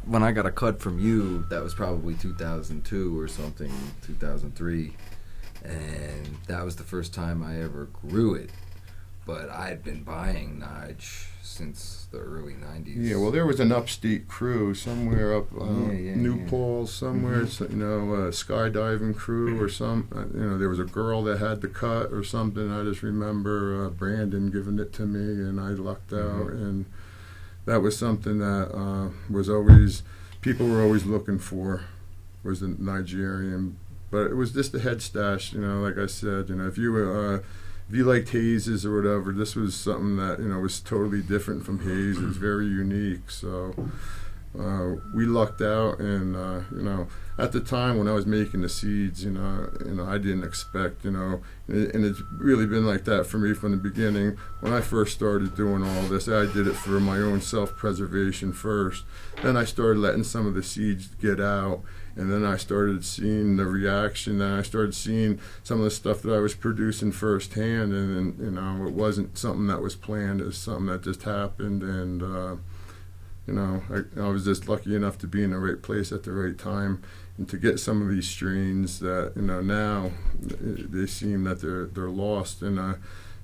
[SPEAKER 7] when I got a cut from you, that was probably 2002 or something, 2003. And that was the first time I ever grew it. but I had been buying Nige since the early 90s.
[SPEAKER 3] Yeah, well, there was an upstate crew somewhere up New Paltz, somewhere, so, skydiving crew or some, there was a girl that had the cut or something. I just remember Brandon giving it to me, and I lucked out, and that was something that was always, people were always looking for, was the Nigerian. But it was just a head stash, like I said, if you liked hazes or whatever, this was something that, was totally different from haze. It was very unique. So we lucked out, and, at the time when I was making the seeds, I didn't expect, and it's really been like that for me from the beginning. When I first started doing all this, I did it for my own self-preservation first. Then I started letting some of the seeds get out. And then I started seeing the reaction, and I started seeing some of the stuff that I was producing firsthand, and it wasn't something that was planned. It was something that just happened, and I was just lucky enough to be in the right place at the right time, and to get some of these strains that now they seem that they're lost, and I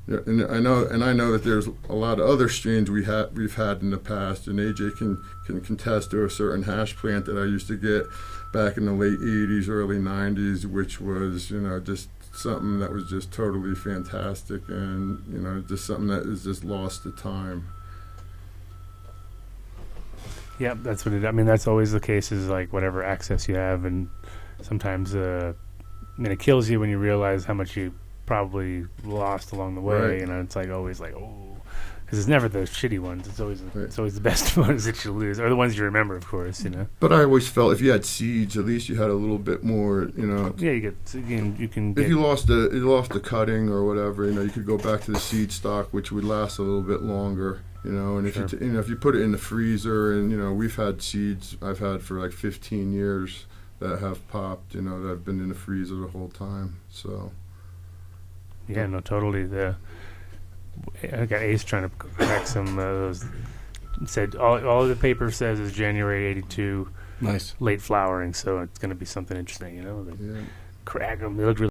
[SPEAKER 3] know that there's a lot of other strains we've had in the past, and AJ can contest to a certain hash plant that I used to get back in the late 80s, early 90s, which was, just something that was just totally fantastic, and, just something that is just lost to time.
[SPEAKER 1] Yeah, that's what that's always the case, is like whatever access you have, and sometimes, it kills you when you realize how much you probably lost along the way,
[SPEAKER 3] Right.
[SPEAKER 1] it's like always like, because it's never the shitty ones. It's always the best ones that you lose, or the ones you remember, of course.
[SPEAKER 3] But I always felt if you had seeds, at least you had a little bit more.
[SPEAKER 1] Yeah, you can.
[SPEAKER 3] If you lost the cutting or whatever, you could go back to the seed stock, which would last a little bit longer. And if if you put it in the freezer, and we've had seeds I've had for like 15 years that have popped, that have been in the freezer the whole time. So.
[SPEAKER 1] Yeah, no, totally. I got Ace trying to crack some those. Said all the paper says is January '82.
[SPEAKER 2] Nice.
[SPEAKER 1] Late flowering, so it's going to be something interesting,
[SPEAKER 3] Yeah.
[SPEAKER 1] Crack them. They look really